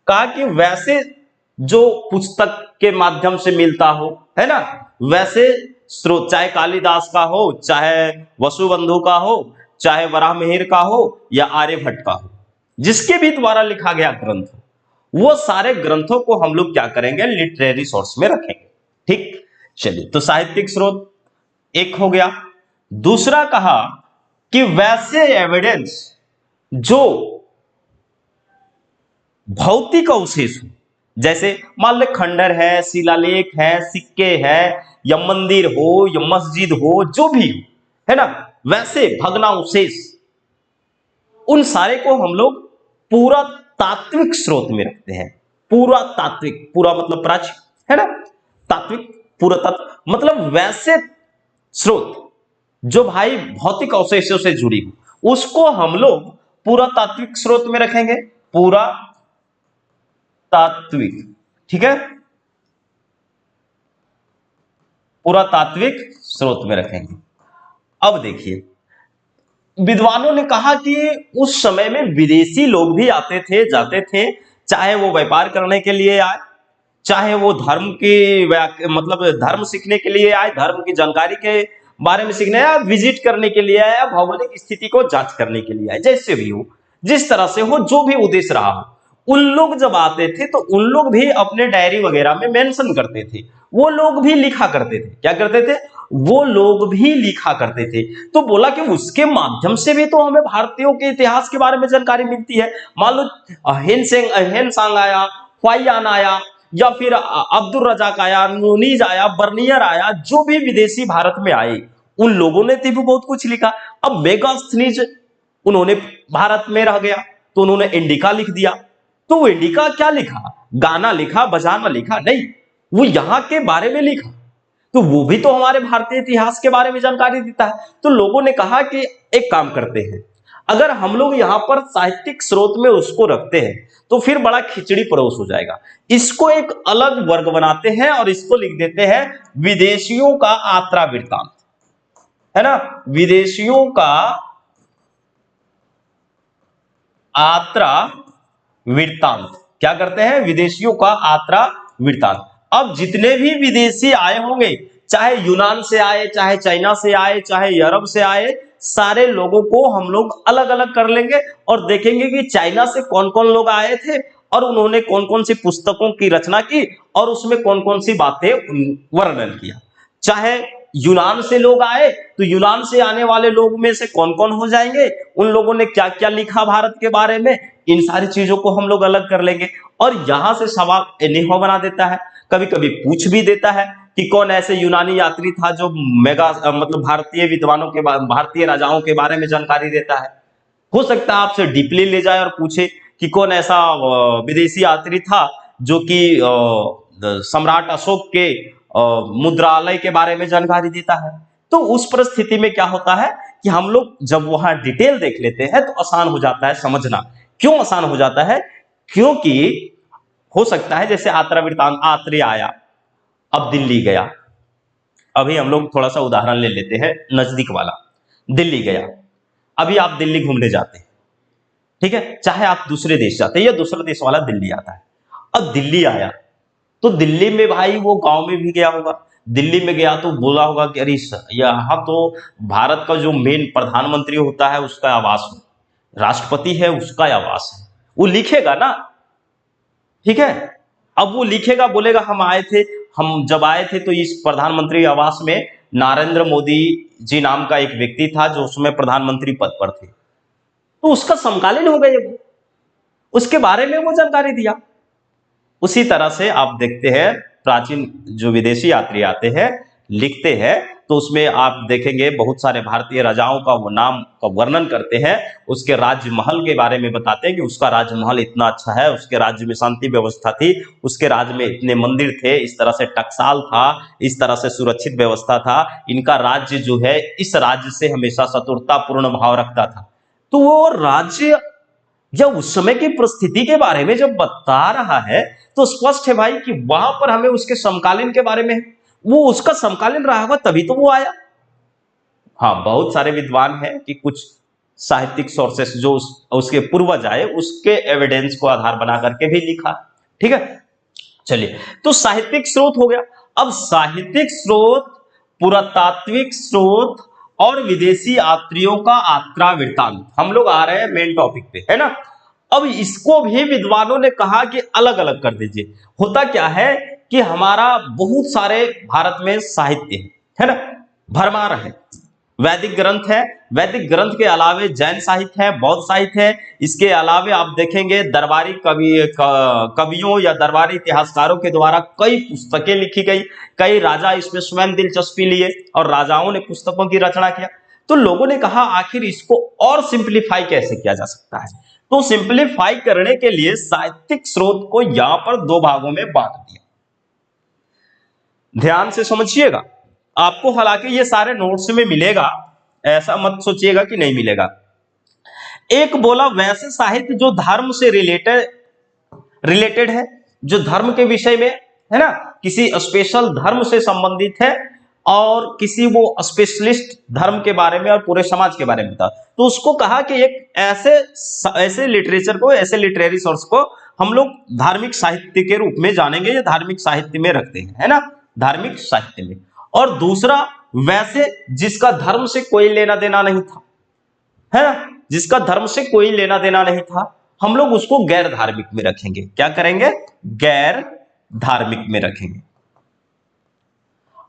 कहा कि वैसे जो पुस्तक के माध्यम से मिलता हो, है ना, वैसे स्रोत, चाहे कालिदास का हो, चाहे वसुबंधु का हो, चाहे वराहमिहिर का हो या आर्यभट्ट का हो, जिसके भी द्वारा लिखा गया ग्रंथ हो, वो सारे ग्रंथों को हम लोग क्या करेंगे? लिटरेरी सोर्स में रखेंगे। ठीक, चलिए, तो साहित्यिक स्रोत एक हो गया। दूसरा कहा कि वैसे एविडेंस जो भौतिक अवशेष हो, जैसे मान ले खंडर है, शिलालेख है, सिक्के है, या मंदिर हो या मस्जिद हो, जो भी हो, है ना, वैसे भग्नावशेष, उन सारे को हम लोग पूरा तात्विक स्रोत में रखते हैं। पूरा तात्विक, पूरा मतलब प्राचीन, है ना, तात्विक, पूरा तत्व मतलब वैसे स्रोत जो भाई भौतिक अवशेषों से जुड़ी हो, उसको हम लोग पूरा तात्विक स्रोत में रखेंगे। पूरा तात्विक, ठीक है, पूरा तात्विक स्रोत में रखेंगे। अब देखिए, विद्वानों ने कहा कि उस समय में विदेशी लोग भी आते थे, जाते थे, चाहे वो व्यापार करने के लिए आए, चाहे वो धर्म की मतलब धर्म सीखने के लिए आए, धर्म की जानकारी के बारे में सीखने आए, विजिट करने के लिए आए, भौगोलिक स्थिति को जांच करने के लिए आए, जैसे भी हो, जिस तरह से हो, जो भी उद्देश्य रहा हो, उन लोग जब आते थे तो उन लोग भी अपने डायरी वगैरह में मेंशन करते थे। वो लोग भी लिखा करते थे। क्या करते थे? वो लोग भी लिखा करते थे। तो बोला कि उसके माध्यम से भी तो हमें भारतीयों के इतिहास के बारे में जानकारी मिलती है। मान लो हेनसांग आया, हुआयान आया, या फिर अब्दुल रजाक आया, नूनीज आया, बर्नियर आया, जो भी विदेशी भारत में आए, उन लोगों ने भी बहुत कुछ लिखा। अब मेगास्थनीज, उन्होंने भारत में रह गया तो उन्होंने इंडिका लिख दिया। तो वो इंडिका क्या लिखा? गाना लिखा, बजाना लिखा नहीं, वो यहां के बारे में लिखा। तो वो भी तो हमारे भारतीय इतिहास के बारे में जानकारी देता है। तो लोगों ने कहा कि एक काम करते हैं, अगर हम लोग यहां पर साहित्यिक स्रोत में उसको रखते हैं तो फिर बड़ा खिचड़ी परोस हो जाएगा। इसको एक अलग वर्ग बनाते हैं और इसको लिख देते हैं विदेशियों का आत्रा वृत्तांत, है ना, विदेशियों का आत्रा वृत्तांत। क्या करते हैं? विदेशियों का आत्रा वृत्तांत। अब जितने भी विदेशी आए होंगे, चाहे यूनान से आए, चाहे चाइना से आए, चाहे अरब से आए, सारे लोगों को हम लोग अलग अलग कर लेंगे और देखेंगे कि चाइना से कौन कौन लोग आए थे और उन्होंने कौन कौन सी पुस्तकों की रचना की और उसमें कौन कौन सी बातें वर्णन किया। चाहे यूनान से लोग आए तो यूनान से आने वाले लोग में से कौन कौन हो जाएंगे, उन लोगों ने क्या क्या लिखा भारत के बारे में, इन सारी चीजों को हम लोग अलग कर लेंगे। और यहां से सवाल इन्हें बना देता है, कभी कभी पूछ भी देता है कि कौन ऐसे यूनानी यात्री था जो मेगा मतलब भारतीय विद्वानों के, भारतीय राजाओं के बारे में जानकारी देता है। हो सकता है आपसे डीपली ले जाए और पूछे कि कौन ऐसा विदेशी यात्री था जो कि सम्राट अशोक के मुद्रालय के बारे में जानकारी देता है। तो उस परिस्थिति में क्या होता है कि हम लोग जब वहां डिटेल देख लेते हैं तो आसान हो जाता है समझना। क्यों आसान हो जाता है? क्योंकि हो सकता है जैसे आत्रा वृत्तांत, आत्रेय आया, अब दिल्ली गया। अभी हम लोग थोड़ा सा उदाहरण ले लेते हैं नजदीक वाला। दिल्ली गया, अभी आप दिल्ली घूमने जाते हैं, ठीक है, चाहे आप दूसरे देश जाते हैं या दूसरा देश वाला दिल्ली आता है। अब दिल्ली आया तो दिल्ली में भाई वो गांव में भी गया होगा, दिल्ली में गया तो बोला होगा कि अरे यहाँ तो भारत का जो मेन प्रधानमंत्री होता है उसका आवास है, राष्ट्रपति है उसका आवास है, वो लिखेगा ना, ठीक है। अब वो लिखेगा, बोलेगा हम आए थे, हम जब आए थे तो इस प्रधानमंत्री आवास में नरेंद्र मोदी जी नाम का एक व्यक्ति था जो उसमें प्रधानमंत्री पद पर थे, तो उसका समकालीन हो गए वो, उसके बारे में वो जानकारी दिया। उसी तरह से आप देखते हैं प्राचीन जो विदेशी यात्री आते हैं लिखते हैं, तो उसमें आप देखेंगे बहुत सारे भारतीय राजाओं का वो नाम का वर्णन करते हैं, उसके राजमहल के बारे में बताते हैं कि उसका राजमहल इतना अच्छा है, उसके राज्य में शांति व्यवस्था थी, उसके राज्य में इतने मंदिर थे, इस तरह से टकसाल था, इस तरह से सुरक्षित व्यवस्था था, इनका राज्य जो है इस राज्य से हमेशा शत्रुतापूर्ण भाव रखता था। तो वो राज्य या उस समय की परिस्थिति के बारे में जब बता रहा है तो स्पष्ट है भाई कि वहां पर हमें उसके समकालीन के बारे में, वो उसका समकालीन रहा होगा तभी तो वो आया। हाँ, बहुत सारे विद्वान हैं कि कुछ साहित्यिक सोर्सेस जो उसके पूर्वज आए उसके एविडेंस को आधार बना करके भी लिखा। ठीक है, चलिए, तो साहित्यिक स्रोत हो गया। अब साहित्यिक स्रोत, पुरातात्विक स्रोत और विदेशी यात्रियों का यात्रा वृत्तांत, हम लोग आ रहे हैं मेन टॉपिक पे, है ना। अब इसको भी विद्वानों ने कहा कि अलग अलग कर दीजिए। होता क्या है कि हमारा बहुत सारे भारत में साहित्य है ना, भरमार है, वैदिक ग्रंथ है, वैदिक ग्रंथ के अलावे जैन साहित्य है, बौद्ध साहित्य है, इसके अलावे आप देखेंगे दरबारी कवियों या दरबारी इतिहासकारों के द्वारा कई पुस्तकें लिखी गई, कई राजा इसमें स्वयं दिलचस्पी लिए और राजाओं ने पुस्तकों की रचना किया। तो लोगों ने कहा आखिर इसको और सिंप्लीफाई कैसे किया जा सकता है, तो सिंप्लीफाई करने के लिए साहित्यिक स्रोत को यहां पर दो भागों में बांट दिया। ध्यान से समझिएगा, आपको हालांकि ये सारे नोट्स में मिलेगा, ऐसा मत सोचिएगा कि नहीं मिलेगा। एक बोला वैसे साहित्य जो धर्म से रिलेटेड है, जो धर्म के विषय में है ना, किसी स्पेशल धर्म से संबंधित है और किसी वो स्पेशलिस्ट धर्म के बारे में और पूरे समाज के बारे में था, तो उसको कहा कि एक ऐसे लिटरेचर को, ऐसे लिटरेरी सोर्स को हम लोग धार्मिक साहित्य के रूप में जानेंगे या धार्मिक साहित्य में रखते हैं, है ना, धार्मिक साहित्य में। और दूसरा वैसे जिसका धर्म से कोई लेना देना नहीं था, है ना, जिसका धर्म से कोई लेना देना नहीं था, हम लोग उसको गैर धार्मिक में रखेंगे। क्या करेंगे? गैर धार्मिक में रखेंगे।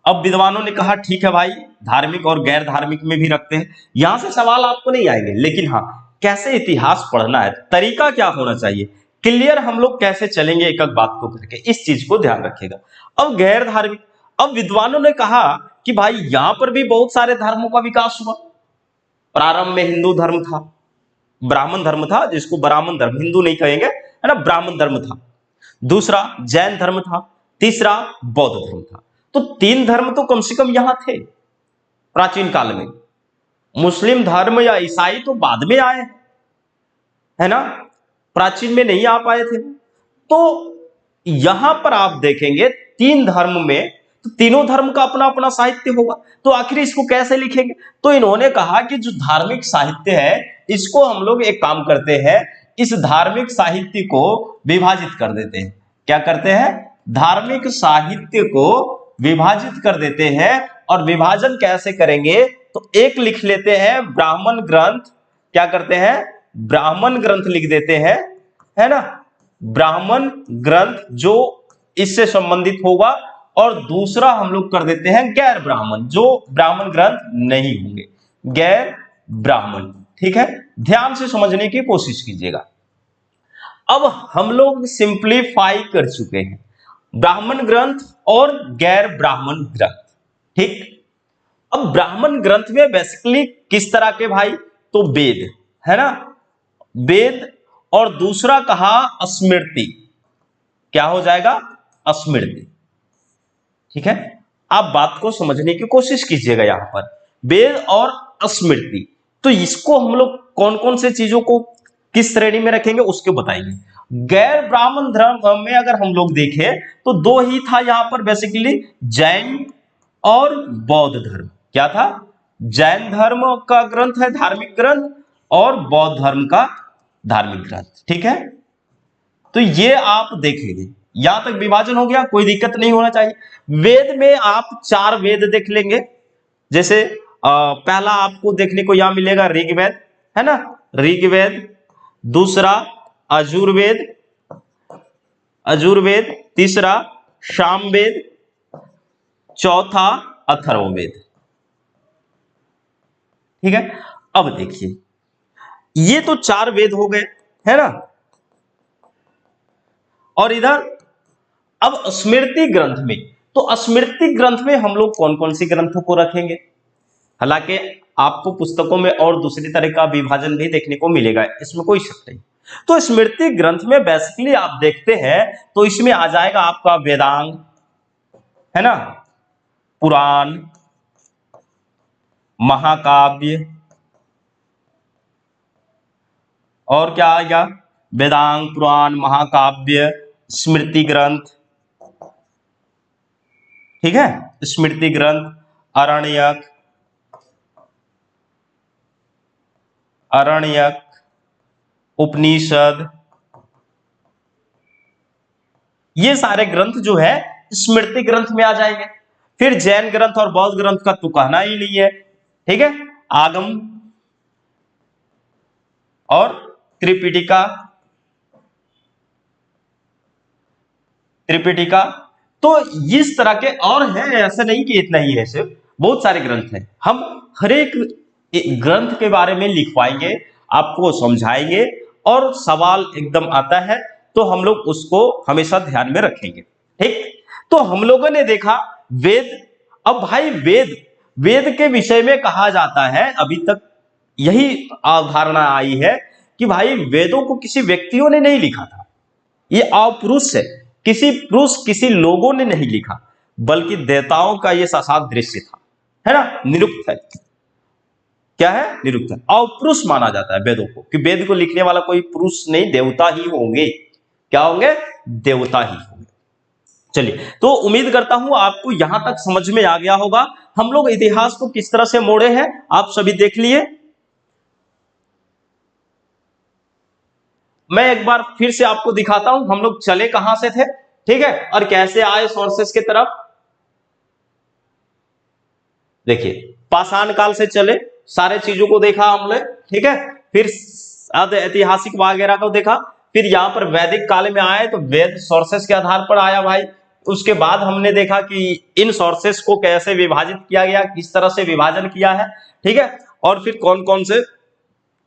अब विद्वानों ने कहा ठीक है भाई, धार्मिक और गैर धार्मिक में भी रखते हैं। यहां से सवाल आपको नहीं आएंगे, लेकिन हाँ, कैसे इतिहास पढ़ना है, तरीका क्या होना चाहिए, क्लियर हम लोग कैसे चलेंगे एक एक बात को करके, इस चीज को ध्यान रखिएगा। अब गैर धार्मिक, अब विद्वानों ने कहा कि भाई यहां पर भी बहुत सारे धर्मों का विकास हुआ। प्रारंभ में हिंदू धर्म था, ब्राह्मण धर्म था, जिसको ब्राह्मण धर्म, हिंदू नहीं कहेंगे, है ना, ब्राह्मण धर्म था। दूसरा जैन धर्म था, तीसरा बौद्ध धर्म था। तो तीन धर्म तो कम से कम यहां थे प्राचीन काल में। मुस्लिम धर्म या ईसाई तो बाद में आए, है ना, प्राचीन में नहीं आ पाए थे। तो यहां पर आप देखेंगे तीन धर्म में, तो तीनों धर्म का अपना अपना साहित्य होगा, तो आखिर इसको कैसे लिखेंगे? तो इन्होंने कहा कि जो धार्मिक साहित्य है इसको हम लोग एक काम करते हैं, इस धार्मिक साहित्य को विभाजित कर देते हैं। क्या करते हैं? धार्मिक साहित्य को विभाजित कर देते हैं। और विभाजन कैसे करेंगे? तो एक लिख लेते हैं ब्राह्मण ग्रंथ, क्या करते हैं? ब्राह्मण ग्रंथ लिख देते हैं, है ना, ब्राह्मण ग्रंथ जो इससे संबंधित होगा, और दूसरा हम लोग कर देते हैं गैर ब्राह्मण, जो ब्राह्मण ग्रंथ नहीं होंगे, गैर ब्राह्मण। ठीक है, ध्यान से समझने की कोशिश कीजिएगा। अब हम लोग सिंप्लीफाई कर चुके हैं ब्राह्मण ग्रंथ और गैर ब्राह्मण ग्रंथ। ठीक, अब ब्राह्मण ग्रंथ में बेसिकली किस तरह के भाई? तो वेद, है ना, वेद, और दूसरा कहा स्मृति। क्या हो जाएगा? स्मृति। ठीक है, आप बात को समझने की कोशिश कीजिएगा। यहां पर वेद और स्मृति, तो इसको हम लोग कौन कौन से चीजों को किस श्रेणी में रखेंगे उसके बताएंगे। गैर ब्राह्मण धर्म में अगर हम लोग देखें तो दो ही था यहां पर बेसिकली, जैन और बौद्ध धर्म। क्या था? जैन धर्म का ग्रंथ है धार्मिक ग्रंथ, और बौद्ध धर्म का धार्मिक ग्रंथ। ठीक है, तो ये आप देखेंगे, यहां तक विभाजन हो गया, कोई दिक्कत नहीं होना चाहिए। वेद में आप चार वेद देख लेंगे, जैसे पहला आपको देखने को यहां मिलेगा ऋग्वेद, है ना, ऋग्वेद। दूसरा यजुर्वेद, यजुर्वेद, तीसरा सामवेद, चौथा अथर्ववेद। ठीक है, अब देखिए ये तो 4 वेद हो गए, है ना। और इधर अब स्मृति ग्रंथ में, तो स्मृति ग्रंथ में हम लोग कौन कौन सी ग्रंथों को रखेंगे। हालांकि आपको पुस्तकों में और दूसरी तरह का विभाजन भी देखने को मिलेगा, इसमें कोई शक नहीं। तो स्मृति ग्रंथ में बेसिकली आप देखते हैं तो इसमें आ जाएगा आपका वेदांग, है ना, पुराण, महाकाव्य, और क्या आएगा, वेदांग, पुराण, महाकाव्य, स्मृति ग्रंथ। ठीक है, स्मृति ग्रंथ, आरण्यक, उपनिषद, ये सारे ग्रंथ जो है स्मृति ग्रंथ में आ जाएंगे। फिर जैन ग्रंथ और बौद्ध ग्रंथ का तो कहना ही नहीं है। ठीक है, आगम और त्रिपिटिका, तो इस तरह के और हैं, ऐसा नहीं कि इतना ही है, सिर्फ बहुत सारे ग्रंथ हैं। हम हर एक ग्रंथ के बारे में लिखवाएंगे, आपको समझाएंगे, और सवाल एकदम आता है तो हम लोग उसको हमेशा ध्यान में रखेंगे। ठीक, तो हम लोगों ने देखा वेद। अब भाई वेद के विषय में कहा जाता है, अभी तक यही अवधारणा आई है कि भाई वेदों को किसी व्यक्तियों ने नहीं लिखा था, ये अपुरुष है, किसी लोगों ने नहीं लिखा, बल्कि देवताओं का ये साक्षात दृश्य था, है ना, निरुक्त है। क्या है, निरुक्त है, अपुरुष माना जाता है वेदों को, कि वेद को लिखने वाला कोई पुरुष नहीं, देवता ही होंगे। क्या होंगे, देवता ही होंगे। चलिए, तो उम्मीद करता हूं आपको यहां तक समझ में आ गया होगा। हम लोग इतिहास को किस तरह से मोड़े हैं आप सभी देख लिए। मैं एक बार फिर से आपको दिखाता हूं हम लोग चले कहां से थे, ठीक है, और कैसे आए सोर्सेस की तरफ। देखिए, पाषाण काल से चले, सारे चीजों को देखा हमने, ठीक है, फिर ऐतिहासिक वगैरह को देखा, फिर यहां पर वैदिक काल में आए तो वेद सोर्सेस के आधार पर आया भाई। उसके बाद हमने देखा कि इन सोर्सेस को कैसे विभाजित किया गया, किस तरह से विभाजन किया है, ठीक है, और फिर कौन कौन से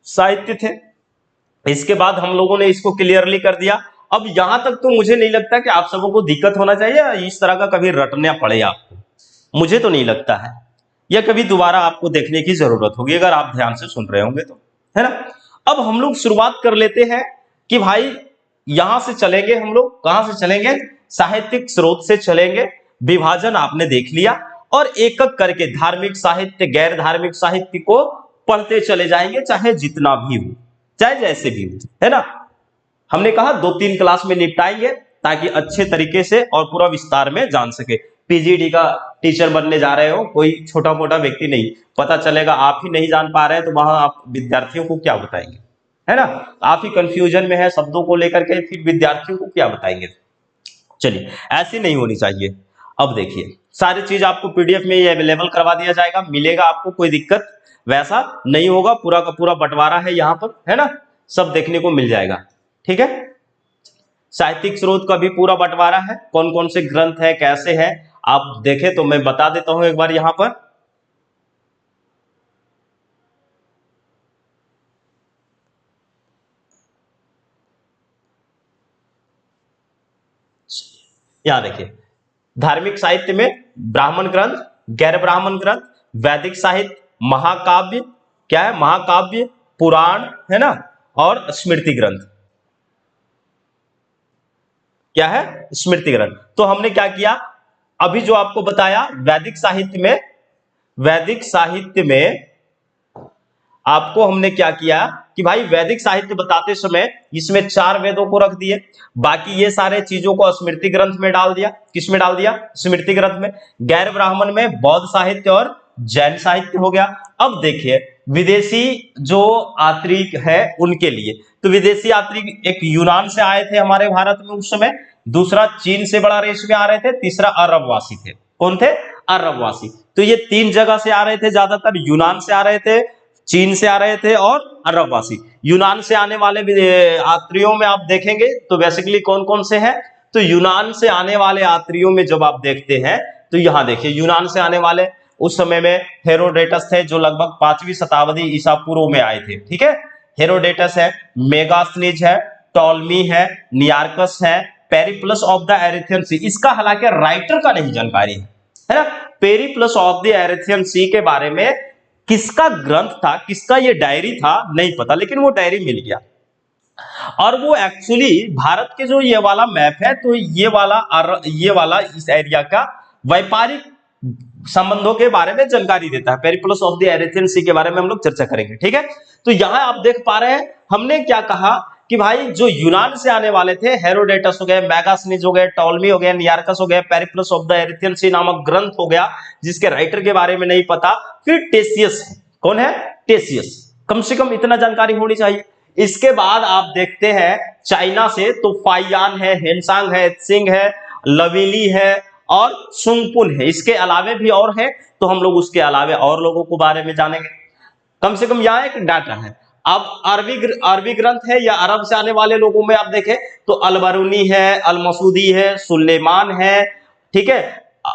साहित्य थे। इसके बाद हम लोगों ने इसको क्लियरली कर दिया। अब यहां तक तो मुझे नहीं लगता कि आप सबों को दिक्कत होना चाहिए, इस तरह का कभी रटना पड़े आपको, मुझे तो नहीं लगता है। या कभी दोबारा आपको देखने की जरूरत होगी अगर आप ध्यान से सुन रहे होंगे तो, है ना। अब हम लोग शुरुआत कर लेते हैं कि भाई यहां से चलेंगे, हम लोग कहां से चलेंगे, साहित्यिक स्रोत से चलेंगे। विभाजन आपने देख लिया, और एक एक करके धार्मिक साहित्य, गैर धार्मिक साहित्य को पढ़ते चले जाएंगे, चाहे जितना भी हो, चाहे जैसे भी हो, है ना। हमने कहा 2-3 क्लास में निपटाएंगे ताकि अच्छे तरीके से और पूरा विस्तार में जान सके। पीजीडी का टीचर बनने जा रहे हो, कोई छोटा मोटा व्यक्ति नहीं, पता चलेगा आप ही नहीं जान पा रहे हैं तो वहां आप विद्यार्थियों को क्या बताएंगे, है ना। आप ही कंफ्यूजन में है शब्दों को लेकर के, फिर विद्यार्थियों को क्या बताएंगे। चलिए, ऐसी नहीं होनी चाहिए। अब देखिए, सारी चीज आपको पीडीएफ में अवेलेबल करवा दिया जाएगा, मिलेगा आपको, कोई दिक्कत वैसा नहीं होगा। पूरा का पूरा बंटवारा है यहाँ पर, है ना, सब देखने को मिल जाएगा। ठीक है, साहित्यिक स्रोत का भी पूरा बंटवारा है, कौन कौन से ग्रंथ है, कैसे है, आप देखें तो मैं बता देता हूं एक बार यहां पर। यहां देखिए, धार्मिक साहित्य में ब्राह्मण ग्रंथ, गैर ब्राह्मण ग्रंथ, वैदिक साहित्य, महाकाव्य, क्या है, महाकाव्य, पुराण, है ना, और स्मृति ग्रंथ। क्या है, स्मृति ग्रंथ। तो हमने क्या किया, अभी जो आपको बताया, वैदिक साहित्य में आपको हमने क्या किया कि भाई वैदिक साहित्य बताते समय इसमें 4 वेदों को रख दिए, बाकी ये सारे चीजों को स्मृति ग्रंथ में डाल दिया। किस में डाल दिया, स्मृति ग्रंथ में। गैर ब्राह्मण में बौद्ध साहित्य और जैन साहित्य हो गया। अब देखिए, विदेशी जो यात्री है उनके लिए, तो विदेशी यात्री एक यूनान से आए थे हमारे भारत में उस समय, दूसरा चीन से बड़ा रेस में आ रहे थे, तीसरा अरबवासी थे। कौन थे, अरबवासी। तो ये 3 जगह से आ रहे थे, ज्यादातर यूनान से आ रहे थे, चीन से आ रहे थे और अरबवासी। यूनान से आने वाले यात्रियों में आप देखेंगे तो बेसिकली कौन कौन से हैं, तो यूनान से आने वाले यात्रियों में जब आप देखते हैं तो यहां देखिए यूनान से आने वाले उस समय में हेरोडेटस थे जो लगभग 5वीं शताब्दी ईसा पूर्व में आए थे। ठीक है, हेरोडेटस है, मेगास्थनीज है, टॉलमी है, नियार्कस है, पेरिप्लस ऑफ द एरिथियन सी, इसका हालांकि राइटर का नहीं जानकारी है ना। पेरिप्लस ऑफ द एरिथियन सी के बारे में किसका ग्रंथ था, किसका ये डायरी था नहीं पता, लेकिन वो डायरी मिल गया। और वो एक्चुअली भारत के जो ये वाला मैप है तो ये वाला इस एरिया का व्यापारिक संबंधों के बारे में जानकारी देता है। पेरिप्लस ऑफ द एरिथियन सी के बारे में हम लोग चर्चा करेंगे। ठीक है, तो यहां आप देख पा रहे हैं हमने क्या कहा कि भाई जो यूनान से आने वाले थे, हेरोडेटस हो गए, मेगास्थनीज हो गए, टॉलमी हो गए, नियार्कस हो गए, पेरिप्लस ऑफ द एरिथियन सी नामक ग्रंथ हो गया जिसके राइटर के बारे में नहीं पता। फिर टेसियस है, कौन है? टेसियस, कम से कम इतना जानकारी होनी चाहिए। इसके बाद आप देखते हैं चाइना से तो फाइयान है, हेनसांग है, त्सिंग है, लविली है और सुंगपुन है। इसके अलावे भी और है तो हम लोग उसके अलावे और लोगों को बारे में जानेंगे। कम से कम यहाँ एक डाटा है। अब अरबी ग्रंथ है या अरब से आने वाले लोगों में आप देखें तो अलबरूनी है, अलमसूदी है, सुलेमान है, ठीक है,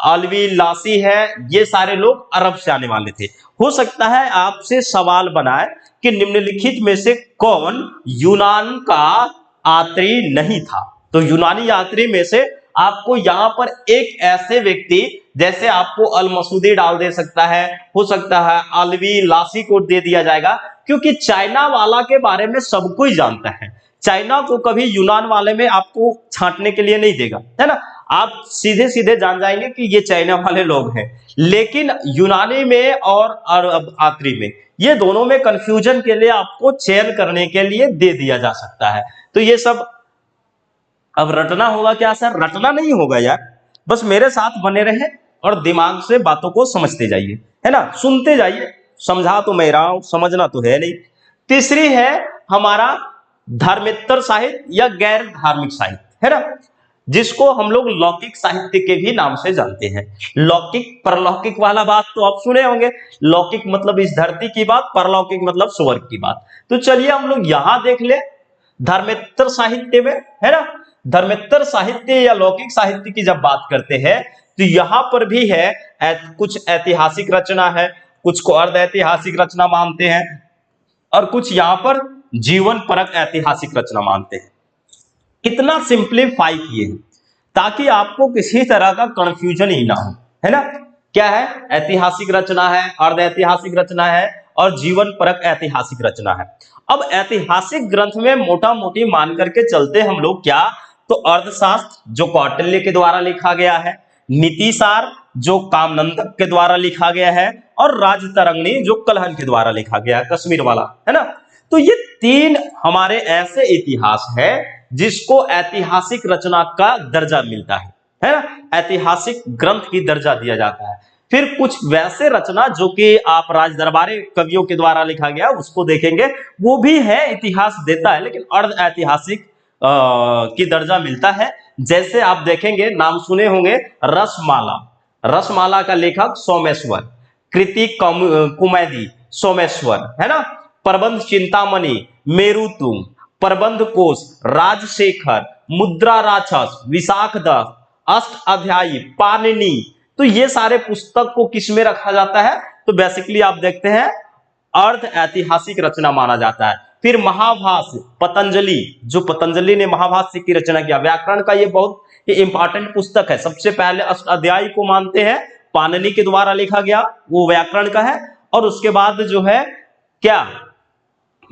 अलवी लासी है, ये सारे लोग अरब से आने वाले थे। हो सकता है आपसे सवाल बनाए कि निम्नलिखित में से कौन यूनान का यात्री नहीं था। तो यूनानी यात्री में से आपको यहां पर एक ऐसे व्यक्ति, जैसे आपको अल मसूदी डाल दे सकता है, हो सकता है अलवी लासी को दे दिया जाएगा, क्योंकि चाइना वाला के बारे में सब कोई जानता है। चाइना को कभी यूनान वाले में आपको छांटने के लिए नहीं देगा, है ना। आप सीधे सीधे जान जाएंगे कि ये चाइना वाले लोग हैं। लेकिन यूनानी में और अरब यात्री में, ये दोनों में कंफ्यूजन के लिए आपको चयन करने के लिए दे दिया जा सकता है। तो ये सब अब रटना होगा क्या सर? रटना नहीं होगा यार, बस मेरे साथ बने रहे और दिमाग से बातों को समझते जाइए, है ना, सुनते जाइए। समझा तो मैं रहा हूं, समझना तो है नहीं। तीसरी है हमारा धर्मेत्तर साहित्य या गैर धार्मिक साहित्य, है ना, जिसको हम लोग लौकिक साहित्य के भी नाम से जानते हैं। लौकिक परलौकिक वाला बात तो आप सुने होंगे। लौकिक मतलब इस धरती की बात, परलौकिक मतलब स्वर्ग की बात। तो चलिए हम लोग यहां देख ले धर्मेत्तर साहित्य में, है ना। धर्मेत्तर साहित्य या लौकिक साहित्य की जब बात करते हैं तो यहां पर भी है कुछ ऐतिहासिक रचना है, कुछ को अर्ध ऐतिहासिक रचना मानते हैं और कुछ यहां पर जीवन परक ऐतिहासिक रचना मानते हैं। कितना सिंप्लीफाई किए हैं ताकि आपको किसी तरह का कंफ्यूजन ही ना हो, है ना। क्या है? ऐतिहासिक रचना है, अर्ध ऐतिहासिक रचना है और जीवन परक ऐतिहासिक रचना है। अब ऐतिहासिक ग्रंथ में मोटा मोटी मान करके चलते हम लोग क्या, तो अर्थशास्त्र जो कौटिल्य के द्वारा लिखा गया है, नीतिसार जो कामनंदक के द्वारा लिखा गया है और राजतरंगिणी जो कलहन के द्वारा लिखा गया है, कश्मीर वाला, है ना। तो ये तीन हमारे ऐसे इतिहास है जिसको ऐतिहासिक रचना का दर्जा मिलता है ना, ऐतिहासिक ग्रंथ की दर्जा दिया जाता है। फिर कुछ वैसे रचना जो कि आप राजदरबारी कवियों के द्वारा लिखा गया उसको देखेंगे, वो भी है इतिहास देता है, लेकिन अर्ध ऐतिहासिक की दर्जा मिलता है। जैसे आप देखेंगे, नाम सुने होंगे रसमाला, रसमाला का लेखक सोमेश्वर, कृति कुमैदी सोमेश्वर, है ना, प्रबंध चिंतामणि मेरुतुंग, प्रबंध कोश राजशेखर, मुद्रा राक्षस विशाखदत्त, अष्ट अध्यायी पाणिनि। तो ये सारे पुस्तक को किस में रखा जाता है? तो बेसिकली आप देखते हैं अर्ध ऐतिहासिक रचना माना जाता है। फिर महाभाष्य पतंजलि, जो पतंजलि ने महाभाष्य की रचना किया, व्याकरण का ये बहुत इंपॉर्टेंट पुस्तक है। सबसे पहले अष्टाध्यायी को मानते हैं, पाणिनि के द्वारा लिखा गया, वो व्याकरण का है। और उसके बाद जो है क्या,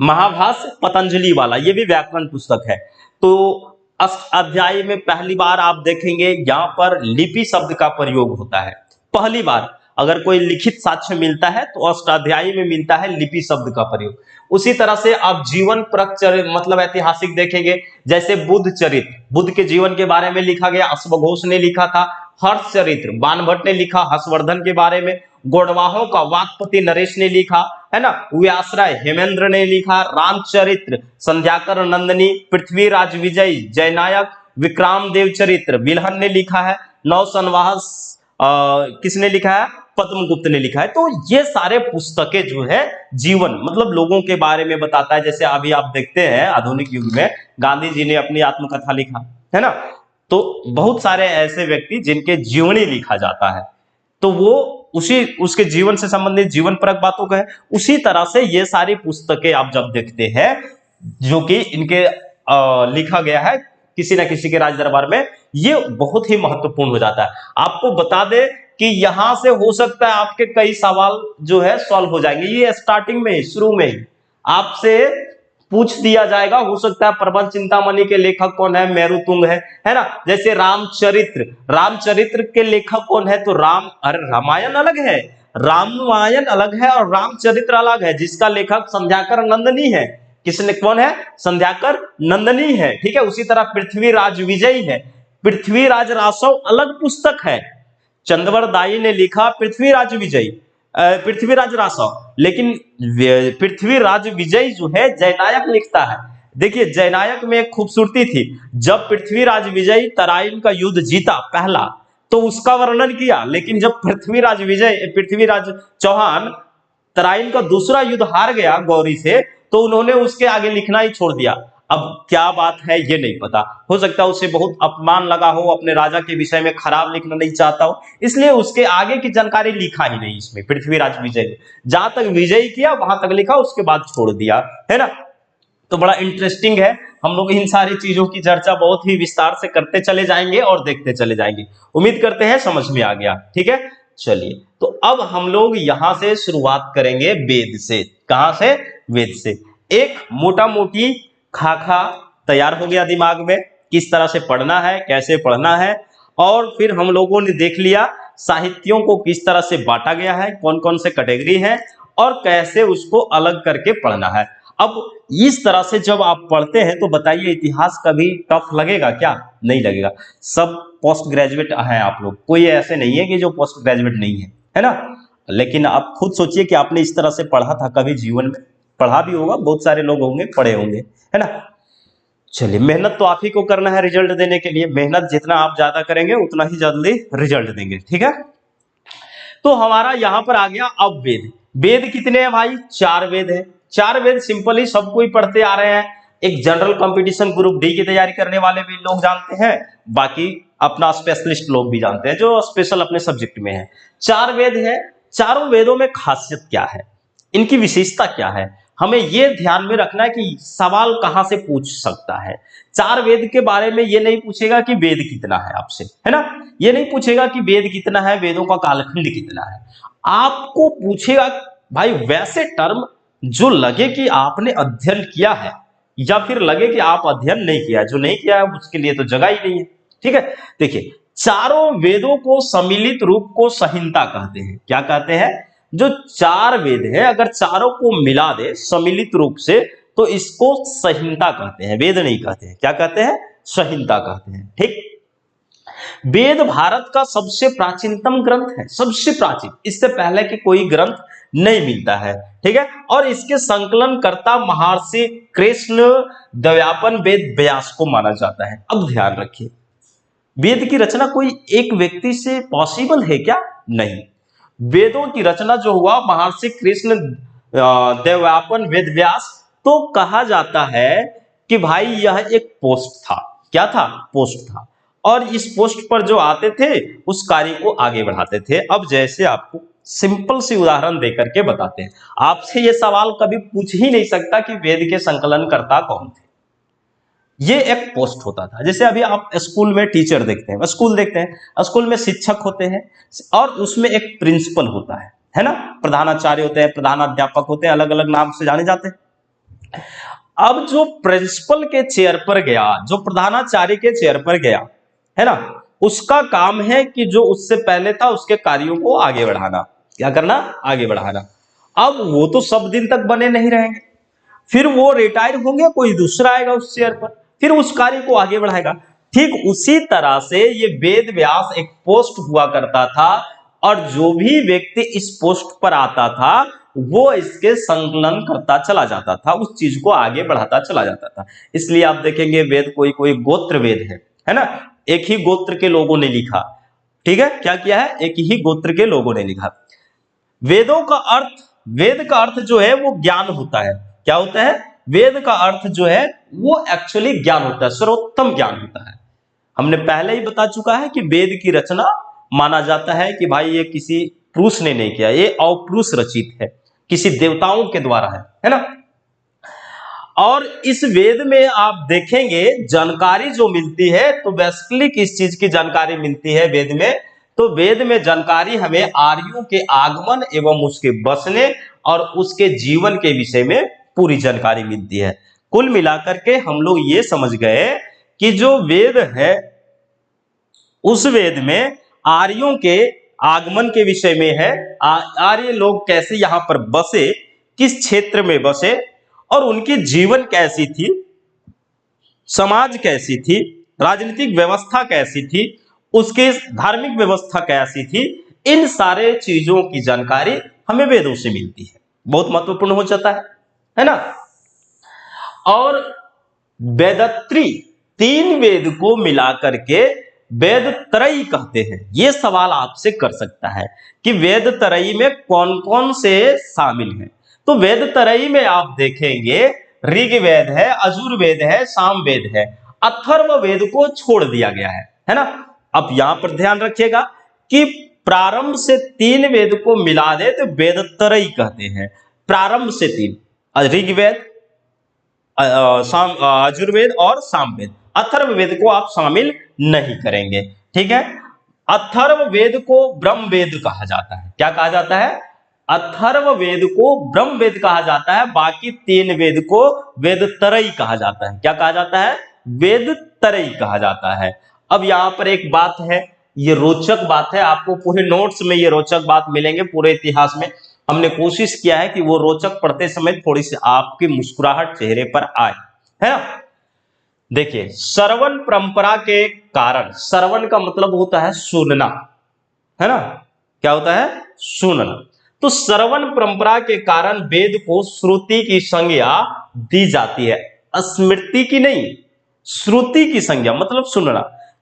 महाभाष्य पतंजलि वाला, ये भी व्याकरण पुस्तक है। तो अष्टाध्यायी में पहली बार आप देखेंगे यहां पर लिपि शब्द का प्रयोग होता है। पहली बार अगर कोई लिखित साक्ष्य मिलता है तो अष्टाध्यायी में मिलता है लिपि शब्द का प्रयोग। उसी तरह से आप जीवन परक मतलब ऐतिहासिक देखेंगे, जैसे बुद्ध चरित्र, बुद्ध के जीवन के बारे में लिखा गया, अश्वघोष ने लिखा था। हर्ष चरित्र बाणभट्ट ने लिखा हर्षवर्धन के बारे में। गोडवाहों का वाकपति नरेश ने लिखा, है ना, व्यासराय हेमेंद्र ने लिखा। रामचरित्र संध्याकर नंदनी, पृथ्वीराज विजय जयनायक, विक्रम देव चरित्र विल्हन ने लिखा है। नौ संवाहस किसने लिखा है? पद्मगुप्त ने लिखा है। तो ये सारे पुस्तकें जो है जीवन मतलब लोगों के बारे में बताता है। जैसे अभी आप देखते हैं आधुनिक युग में गांधी जी ने अपनी आत्मकथा लिखा, है ना। तो बहुत सारे ऐसे व्यक्ति जिनके जीवनी लिखा जाता है, तो वो उसी उसके जीवन से संबंधित जीवन परक बातों का है। उसी तरह से ये सारी पुस्तकें आप जब देखते हैं जो कि इनके लिखा गया है किसी न किसी के राज दरबार में, ये बहुत ही महत्वपूर्ण हो जाता है। आपको बता दे कि यहां से हो सकता है आपके कई सवाल जो है सॉल्व हो जाएंगे। ये स्टार्टिंग में शुरू में ही आपसे पूछ दिया जाएगा, हो सकता है प्रबंध चिंतामणि के लेखक कौन है, मेरुतुंग है ना। जैसे रामचरित्र के लेखक कौन है, तो अरे रामायण अलग है, रामायण अलग है और रामचरित्र अलग है, जिसका लेखक संध्याकर नंदनी है। किसने, कौन है, संध्याकर नंदनी है, ठीक है। उसी तरह पृथ्वीराज विजयी है, पृथ्वीराज रासव अलग पुस्तक है, चंद्रवर दाई ने लिखा पृथ्वीराज विजयी, पृथ्वीराज रासव, लेकिन पृथ्वीराज विजयी जो है जयनायक लिखता है। देखिए जयनायक में एक खूबसूरती थी, जब पृथ्वीराज विजयी तराइन का युद्ध जीता पहला, तो उसका वर्णन किया, लेकिन जब पृथ्वीराज चौहान तराइन का दूसरा युद्ध हार गया गौरी से, तो उन्होंने उसके आगे लिखना ही छोड़ दिया। अब क्या बात है ये नहीं पता, हो सकता है उसे बहुत अपमान लगा हो, अपने राजा के विषय में खराब लिखना नहीं चाहता हो, इसलिए उसके आगे की जानकारी लिखा ही नहीं इसमें। पृथ्वीराज विजय जहां तक विजयी किया वहां तक लिखा, उसके बाद छोड़ दिया, है ना। तो बड़ा इंटरेस्टिंग है, हम लोग इन सारी चीजों की चर्चा बहुत ही विस्तार से करते चले जाएंगे और देखते चले जाएंगे। उम्मीद करते हैं समझ में आ गया, ठीक है। चलिए तो अब हम लोग यहां से शुरुआत करेंगे वेद से। कहां से, वेद से। एक मोटा मोटी खाका तैयार हो गया दिमाग में, किस तरह से पढ़ना है, कैसे पढ़ना है। और फिर हम लोगों ने देख लिया साहित्यों को किस तरह से बांटा गया है, कौन कौन से कैटेगरी है और कैसे उसको अलग करके पढ़ना है। अब इस तरह से जब आप पढ़ते हैं तो बताइए इतिहास कभी टफ लगेगा क्या? नहीं लगेगा। सब पोस्ट ग्रेजुएट हैं आप लोग, कोई ऐसे नहीं है कि जो पोस्ट ग्रेजुएट नहीं है ना। लेकिन आप खुद सोचिए कि आपने इस तरह से पढ़ा था कभी जीवन में, पढ़ा भी होगा, बहुत सारे लोग होंगे पढ़े होंगे, है ना। चलिए मेहनत तो आप ही को करना है रिजल्ट देने के लिए, मेहनत जितना आप ज्यादा करेंगे उतना ही जल्दी रिजल्ट देंगे, ठीक है। तो हमारा यहां पर आ गया अब वेद। वेद कितने हैं भाई? 4 वेद है। 4 वेद सिंपली सब कोई पढ़ते आ रहे हैं। एक जनरल कंपटीशन ग्रुप डी की तैयारी करने वाले भी लोग जानते हैं, बाकी अपना स्पेशलिस्ट लोग भी जानते हैं जो स्पेशल अपने सब्जेक्ट में है। 4 वेद है। चारों वेदों में खासियत क्या है, इनकी विशेषता क्या है, हमें यह ध्यान में रखना है कि सवाल कहां से पूछ सकता है। 4 वेद के बारे में यह नहीं पूछेगा कि वेद कितना है आपसे, है ना। यह नहीं पूछेगा कि वेद कितना है, वेदों का कालखंड कितना है। आपको पूछेगा भाई वैसे टर्म जो लगे कि आपने अध्ययन किया है, या फिर लगे कि आप अध्ययन नहीं किया है। जो नहीं किया है उसके लिए तो जगह ही नहीं है, ठीक है। देखिए चारों वेदों को सम्मिलित रूप को संहिता कहते हैं। क्या कहते हैं? जो 4 वेद है अगर चारों को मिला दे सम्मिलित रूप से तो इसको संहिता कहते हैं, वेद नहीं कहते हैं। क्या कहते हैं? संहिता कहते हैं, ठीक। वेद भारत का सबसे प्राचीनतम ग्रंथ है, सबसे प्राचीन, इससे पहले कि कोई ग्रंथ नहीं मिलता है, ठीक है। और इसके संकलन कर्ता महर्षि कृष्ण द्वैपायन वेद व्यास को माना जाता है। अब ध्यान रखिए, वेद की रचना कोई एक व्यक्ति से पॉसिबल है क्या? नहीं। वेदों की रचना जो हुआ महर्षि कृष्ण द्वैपायन वेद व्यास, तो कहा जाता है कि भाई यह एक पोस्ट था। क्या था? पोस्ट था। और इस पोस्ट पर जो आते थे उस कार्य को आगे बढ़ाते थे। अब जैसे आपको सिंपल सी उदाहरण देकर के बताते हैं, आपसे ये सवाल कभी पूछ ही नहीं सकता कि वेद के संकलनकर्ता कौन थे। ये एक पोस्ट होता था। जैसे अभी आप स्कूल में टीचर देखते हैं, स्कूल देखते हैं, स्कूल में शिक्षक होते हैं और उसमें एक प्रिंसिपल होता है ना। प्रधानाचार्य होते हैं, प्रधानाध्यापक होते हैं, अलग अलग नाम से जाने जाते हैं। अब जो प्रिंसिपल के चेयर पर गया, जो प्रधानाचार्य के चेयर पर गया, है ना, उसका काम है कि जो उससे पहले था उसके कार्यों को आगे बढ़ाना। क्या करना? आगे बढ़ाना। अब वो तो सब दिन तक बने नहीं रहेंगे, फिर वो रिटायर होंगे, कोई दूसरा आएगा उस चेयर पर, फिर उस कार्य को आगे बढ़ाएगा। ठीक उसी तरह से ये वेद व्यास एक पोस्ट हुआ करता था और जो भी व्यक्ति इस पोस्ट पर आता था वो इसके संकलन करता चला जाता था, उस चीज को आगे बढ़ाता चला जाता था। इसलिए आप देखेंगे वेद कोई कोई गोत्र वेद है ना, एक ही गोत्र के लोगों ने लिखा, ठीक है। क्या किया है? एक ही गोत्र के लोगों ने लिखा। वेदों का अर्थ, वेद का अर्थ जो है वो ज्ञान होता है। क्या होता है? वेद का अर्थ जो है वो एक्चुअली ज्ञान होता है, सर्वोत्तम ज्ञान होता है। हमने पहले ही बता चुका है कि वेद की रचना माना जाता है कि भाई ये किसी पुरुष ने नहीं किया, ये अपरुष रचित है, किसी देवताओं के द्वारा है ना। और इस वेद में आप देखेंगे जानकारी जो मिलती है, तो बेसिकली किस चीज की जानकारी मिलती है वेद में, तो वेद में जानकारी हमें आर्यों के आगमन एवं उसके बसने और उसके जीवन के विषय में पूरी जानकारी मिलती है। कुल मिलाकर के हम लोग ये समझ गए कि जो वेद है उस वेद में आर्यों के आगमन के विषय में है, आर्य लोग कैसे यहां पर बसे, किस क्षेत्र में बसे और उनकी जीवन कैसी थी, समाज कैसी थी, राजनीतिक व्यवस्था कैसी थी, उसके धार्मिक व्यवस्था कैसी थी, इन सारे चीजों की जानकारी हमें वेदों से मिलती है। बहुत महत्वपूर्ण हो जाता है ना। और वेदत्री, तीन वेद को मिलाकर के वेद त्रयी कहते हैं। यह सवाल आपसे कर सकता है कि वेद त्रयी में कौन कौन से शामिल हैं। तो वेद त्रयी में आप देखेंगे ऋग्वेद है, यजुर्वेद है, सामवेद है, अथर्ववेद को छोड़ दिया गया है ना। अब यहां पर ध्यान रखिएगा कि प्रारंभ से तीन वेद को मिला दे तो वेद त्रयी कहते हैं। प्रारंभ से तीन, ऋग्वेद, यजुर्वेद और सामवेद। अथर्ववेद को आप शामिल नहीं करेंगे, ठीक है। अथर्ववेद को ब्रह्मवेद कहा जाता है। क्या कहा जाता है? अथर्ववेद को ब्रह्मवेद कहा जाता है। बाकी तीन वेद को वेद त्रयी कहा जाता है। क्या कहा जाता है? वेद त्रयी कहा जाता है। अब यहां पर एक बात है, ये रोचक बात है, आपको पूरे नोट्स में ये रोचक बात मिलेंगे। पूरे इतिहास में हमने कोशिश किया है कि वो रोचक पढ़ते समय थोड़ी सी आपकी मुस्कुराहट चेहरे पर आए, है ना। देखिए, श्रवण परंपरा के कारण, श्रवण का मतलब होता है सुनना, है ना। क्या होता है? सुनना। तो श्रवण परंपरा के कारण वेद को श्रुति की संज्ञा दी जाती है, स्मृति की नहीं, श्रुति की संज्ञा मतलब सुनना।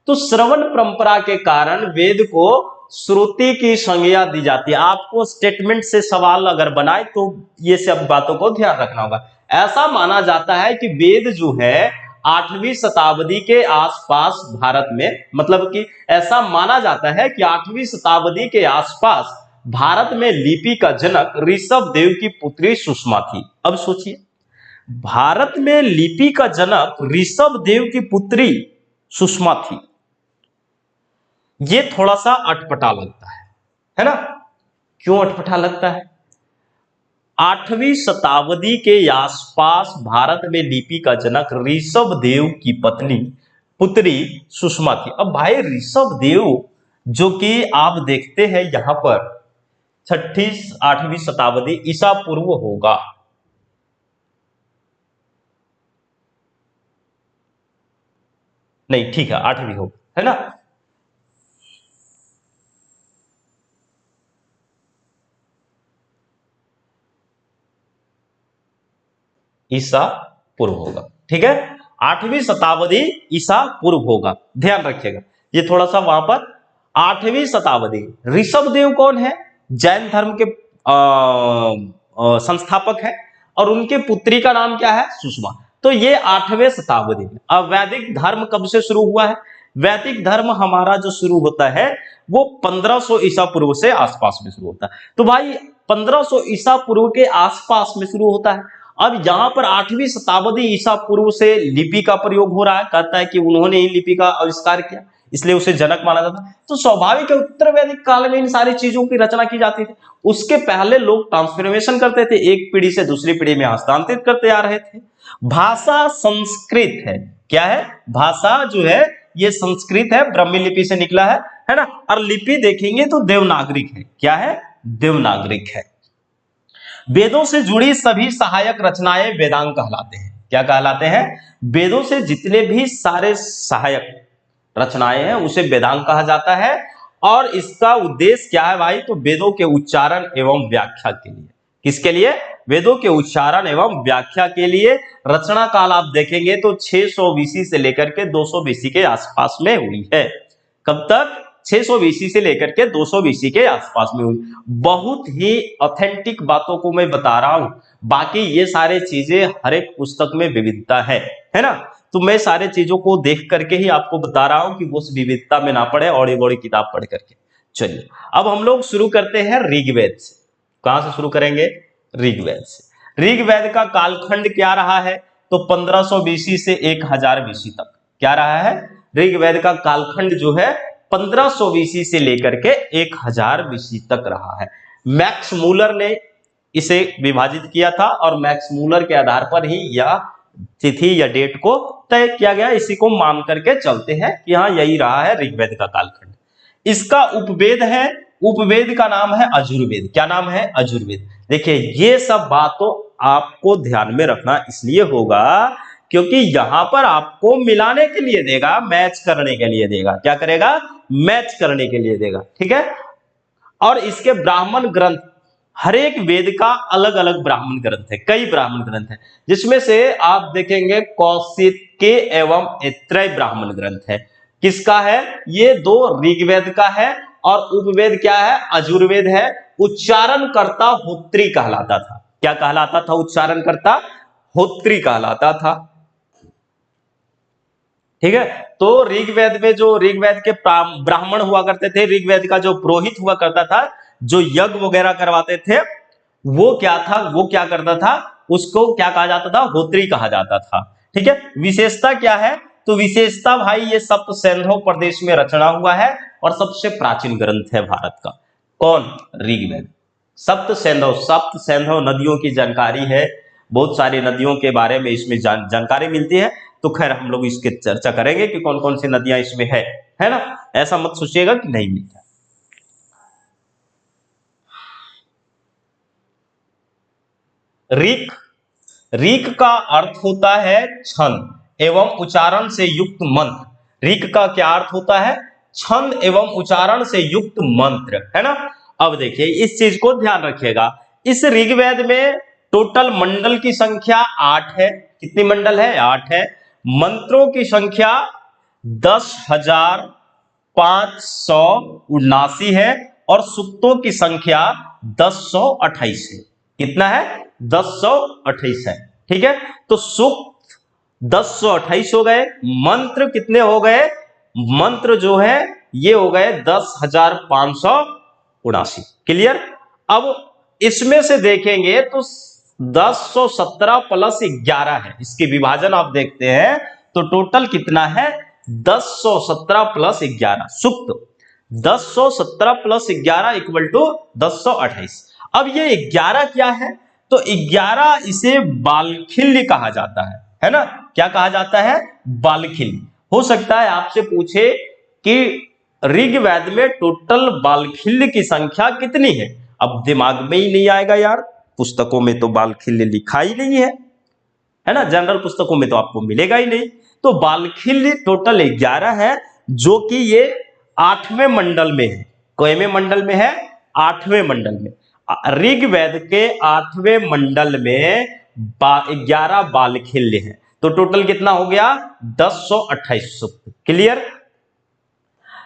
तो श्रवण परंपरा के कारण वेद को श्रुति की संज्ञा दी जाती है। आपको स्टेटमेंट से सवाल अगर बनाए तो ये सब बातों को ध्यान रखना होगा। ऐसा माना जाता है कि वेद जो है 8वीं शताब्दी के आसपास भारत में, मतलब कि ऐसा माना जाता है कि 8वीं शताब्दी के आसपास भारत में लिपि का जनक ऋषभ देव की पुत्री सुषमा थी। अब सोचिए, भारत में लिपि का जनक ऋषभ देव की पुत्री सुषमा थी। यह थोड़ा सा अटपटा लगता है ना। क्यों अटपटा लगता है? 8वीं शताब्दी के आसपास भारत में लिपि का जनक ऋषभ देव की पुत्री सुषमा थी। अब भाई ऋषभ देव जो कि आप देखते हैं यहां पर 8वीं शताब्दी ईसा पूर्व होगा। नहीं, ठीक है, 8वीं होगा, है ना। ईसा पूर्व होगा, ठीक है। 8वीं शताब्दी ईसा पूर्व होगा, ध्यान रखिएगा। ये थोड़ा सा वहां पर 8वीं शताब्दी। ऋषभ देव कौन है? जैन धर्म के संस्थापक है और उनके पुत्री का नाम क्या है? सुषमा। तो ये 8वें शताब्दी में। अब वैदिक धर्म कब से शुरू हुआ है? वैदिक धर्म हमारा जो शुरू होता है वो 1500 ईसा पूर्व से आसपास में शुरू होता है। तो भाई 1500 ईसा पूर्व के आसपास में शुरू होता है। अब यहां पर 8वीं शताब्दी ईसा पूर्व से लिपि का प्रयोग हो रहा है। कहता है कि उन्होंने ही लिपि का आविष्कार किया, इसलिए उसे जनक माना जाता है। तो स्वाभाविक है उत्तर वैदिक काल में इन सारी चीजों की रचना की जाती थी। उसके पहले लोग ट्रांसफॉर्मेशन करते थे, एक पीढ़ी से दूसरी पीढ़ी में हस्तांतरित करते आ रहे थे। भाषा संस्कृत है। क्या है? भाषा जो है ये संस्कृत है, ब्राह्मी लिपि से निकला है ना। और लिपि देखेंगे तो देवनागरिक है। क्या है? देवनागरिक है। वेदों से जुड़ी सभी सहायक रचनाएं वेदांग कहलाते हैं। क्या कहलाते हैं? वेदों से जितने भी सारे सहायक रचनाएं हैं उसे वेदांग कहा जाता है। और इसका उद्देश्य क्या है भाई? तो वेदों के उच्चारण एवं व्याख्या के लिए। किसके लिए? वेदों के उच्चारण एवं व्याख्या के लिए। रचना काल आप देखेंगे तो 600 बीसी से लेकर के 200 बीसी के आसपास में हुई है। कब तक? 600 बीसी से लेकर के 200 बीसी के आसपास में हुई। बहुत ही ऑथेंटिक बातों को मैं बता रहा हूं, बाकी ये सारे चीजें हर एक पुस्तक में विविधता है ना। तो मैं सारे चीजों को देख करके ही आपको बता रहा हूं कि वो विविधता में ना पड़े और ये बड़ी किताब पढ़ करके। चलिए अब हम लोग शुरू करते हैं ऋग्वेद से। कहां से शुरू करेंगे? ऋग्वेद से। ऋग्वेद का कालखंड क्या रहा है? तो 1500 बीसी से 1000 बीसी तक। क्या रहा है? ऋग्वेद का कालखंड जो है 1500 बीसी से लेकर के 1000 बीसी तक रहा है। मैक्स मूलर ने इसे विभाजित किया था और मैक्स मूलर के आधार पर ही यह तिथि या डेट को तय किया गया। इसी को मान करके चलते हैं कि हाँ यही रहा है ऋग्वेद का कालखंड। इसका उपवेद है, उपवेद का नाम है अजुर्वेद। क्या नाम है? अजुर्वेद। देखिए ये सब बातों आपको ध्यान में रखना इसलिए होगा क्योंकि यहां पर आपको मिलाने के लिए देगा, मैच करने के लिए देगा। क्या करेगा? मैच करने के लिए देगा। ठीक है। और इसके ब्राह्मण ग्रंथ, हर एक वेद का अलग अलग ब्राह्मण ग्रंथ है, कई ब्राह्मण ग्रंथ है, जिसमें से आप देखेंगे कौशिक एवं ऐत्रेय ब्राह्मण ग्रंथ है। किसका है? ये दो ऋग्वेद का है और उपवेद क्या है? अजुर्वेद है। उच्चारण करता होत्री कहलाता था। क्या कहलाता था? उच्चारण करता होत्री कहलाता था। ठीक है। तो ऋग्वेद में जो ऋग्वेद के ब्राह्मण हुआ करते थे, ऋग्वेद का जो पुरोहित हुआ करता था, जो यज्ञ वगैरह करवाते थे, वो क्या था? वो क्या करता था? उसको क्या कहा जाता था? होत्री कहा जाता था। ठीक है। विशेषता क्या है? तो विशेषता भाई ये सप्त सिंधु प्रदेश में रचना हुआ है और सबसे प्राचीन ग्रंथ है भारत का। कौन? ऋग्वेद। सप्त सिंधु नदियों की जानकारी है, बहुत सारी नदियों के बारे में इसमें जानकारी मिलती है। तो खैर हम लोग इसकी चर्चा करेंगे कि कौन कौन सी नदियां इसमें है ना। ऐसा मत सोचिएगा कि नहीं मिलता। ऋक का अर्थ होता है छंद एवं उच्चारण से युक्त मंत्र। ऋक का क्या अर्थ होता है? छंद एवं उच्चारण से युक्त मंत्र, है ना। अब देखिए इस चीज को ध्यान रखिएगा। इस ऋग्वेद में टोटल मंडल की संख्या 8 है। कितनी मंडल है? 8 है। मंत्रों की संख्या 10,579 है और सूक्तों की संख्या 1028 है। कितना है? 1028 है। ठीक है। तो सूक्त 1028 हो गए, मंत्र कितने हो गए? मंत्र जो है ये हो गए 10,579। क्लियर। अब इसमें से देखेंगे तो 1017 प्लस 11 है। इसकी विभाजन आप देखते हैं तो टोटल कितना है? 1017 प्लस 11 सूक्त। 1017 प्लस 11 इक्वल टू 1028। अब ये 11 क्या है? तो 11 इसे बालखिल्य कहा जाता है ना। क्या कहा जाता है? बालखिल्य। हो सकता है आपसे पूछे कि ऋग्वेद में टोटल बालखिल्य की संख्या कितनी है। अब दिमाग में ही नहीं आएगा यार, पुस्तकों में तो बालखिल्य लिखा ही नहीं है ना। जनरल पुस्तकों में तो आपको मिलेगा ही नहीं। तो बालखिल्य टोटल 11 है, जो कि ये 8वें मंडल में है। कौवें मंडल में है? 8वें मंडल में। ऋग्वेद के 8वें मंडल में 11 बालखिल्य है। तो टोटल कितना हो गया? 1028 सूक्त। क्लियर।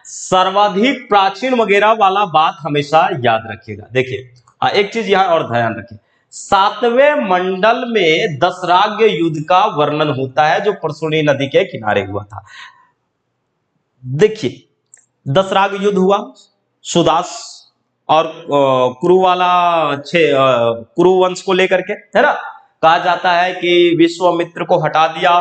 सर्वाधिक प्राचीन वगैरह वाला बात हमेशा याद रखिएगा। देखिए एक चीज यहां और ध्यान रखिए, 7वें मंडल में दशराग्य युद्ध का वर्णन होता है जो परसुनी नदी के किनारे हुआ था। देखिए दशराग्य युद्ध हुआ, सुदास और कुरु वाला कुरु वंश को लेकर के, है ना। कहा जाता है कि विश्वामित्र को हटा दिया।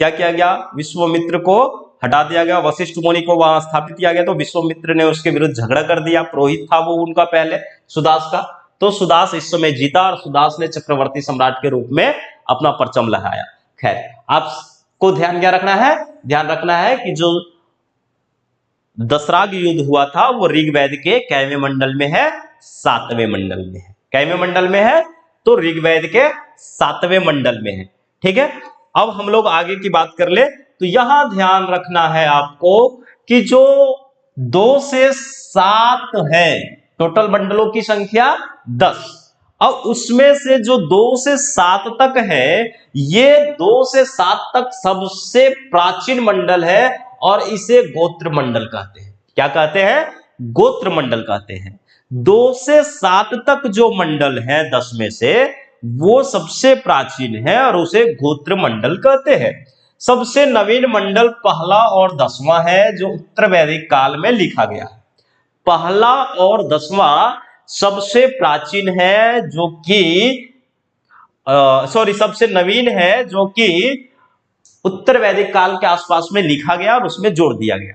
क्या किया गया? विश्वामित्र को हटा दिया गया, वशिष्ठ मुनि को वहां स्थापित किया गया। तो विश्वामित्र ने उसके विरुद्ध झगड़ा कर दिया। पुरोहित था वो उनका पहले, सुदास का। तो सुदास इस समय जीता और सुदास ने चक्रवर्ती सम्राट के रूप में अपना परचम लहराया। खैर आपको ध्यान क्या रखना है? ध्यान रखना है कि जो दशराग युद्ध हुआ था वो ऋग्वेद के कैवें मंडल में है? 7वें मंडल में है। कैवें मंडल में है? तो ऋग्वेद के 7वें मंडल में है। ठीक है। अब हम लोग आगे की बात कर ले तो यहां ध्यान रखना है आपको कि जो 2 से 7 है, टोटल मंडलों की संख्या 10। अब उसमें से जो 2 से 7 तक है, ये 2 से 7 तक सबसे प्राचीन मंडल है और इसे गोत्र मंडल कहते हैं। क्या कहते हैं? गोत्र मंडल कहते हैं। 2 से 7 तक जो मंडल है 10 में से, वो सबसे प्राचीन है और उसे गोत्र मंडल कहते हैं। सबसे नवीन मंडल पहला और 10वां है जो उत्तर वैदिक काल में लिखा गया है। पहला और 10वां सबसे प्राचीन है जो कि सबसे नवीन है जो कि उत्तर वैदिक काल के आसपास में लिखा गया और उसमें जोड़ दिया गया,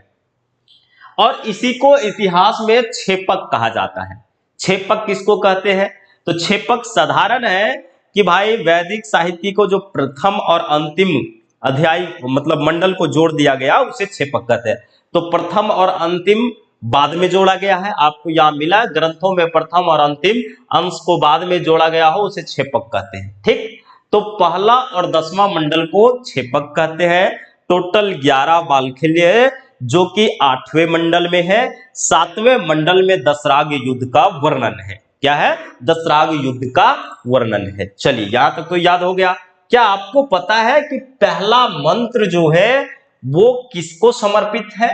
और इसी को इतिहास में छेपक कहा जाता है। छेपक किसको कहते हैं? तो छेपक साधारण है कि भाई वैदिक साहित्य को जो प्रथम और अंतिम अध्याय मतलब मंडल को जोड़ दिया गया उसे छेपक कहते हैं। तो प्रथम और अंतिम बाद में जोड़ा गया है, आपको यहां मिला ग्रंथों में प्रथम और अंतिम अंश को बाद में जोड़ा गया हो उसे छेपक कहते हैं। ठीक, तो पहला और 10वां मंडल को छेपक कहते हैं। टोटल 11 बालखिल्य जो कि 8वें मंडल में है। 7वें मंडल में दशराग युद्ध का वर्णन है। क्या है? दशराग युद्ध का वर्णन है। चलिए यहां तक तो याद हो गया। क्या आपको पता है कि पहला मंत्र जो है वो किसको समर्पित है?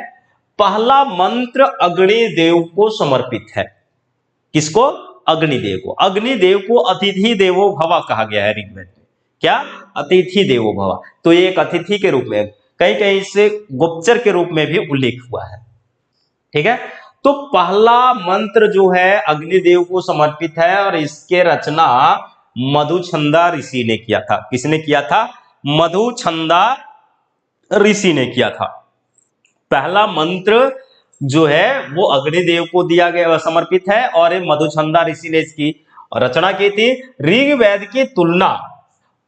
पहला मंत्र अग्निदेव को समर्पित है। किसको? अग्निदेव को। अग्निदेव को अतिथि देवो भव कहा गया है ऋग्वेद में। क्या? अतिथि देवो भव। तो ये एक अतिथि के रूप में, कहीं कहीं से गुप्तचर के रूप में भी उल्लेख हुआ है। ठीक है, तो पहला मंत्र जो है अग्निदेव को समर्पित है और इसके रचना मधुछंदा ऋषि ने किया था। किसने किया था? मधुछंदा ऋषि ने किया था। पहला मंत्र जो है वो अग्निदेव को दिया गया समर्पित है और मधुछंदा ऋषि ने इसकी रचना की थी। ऋग्वेद की तुलना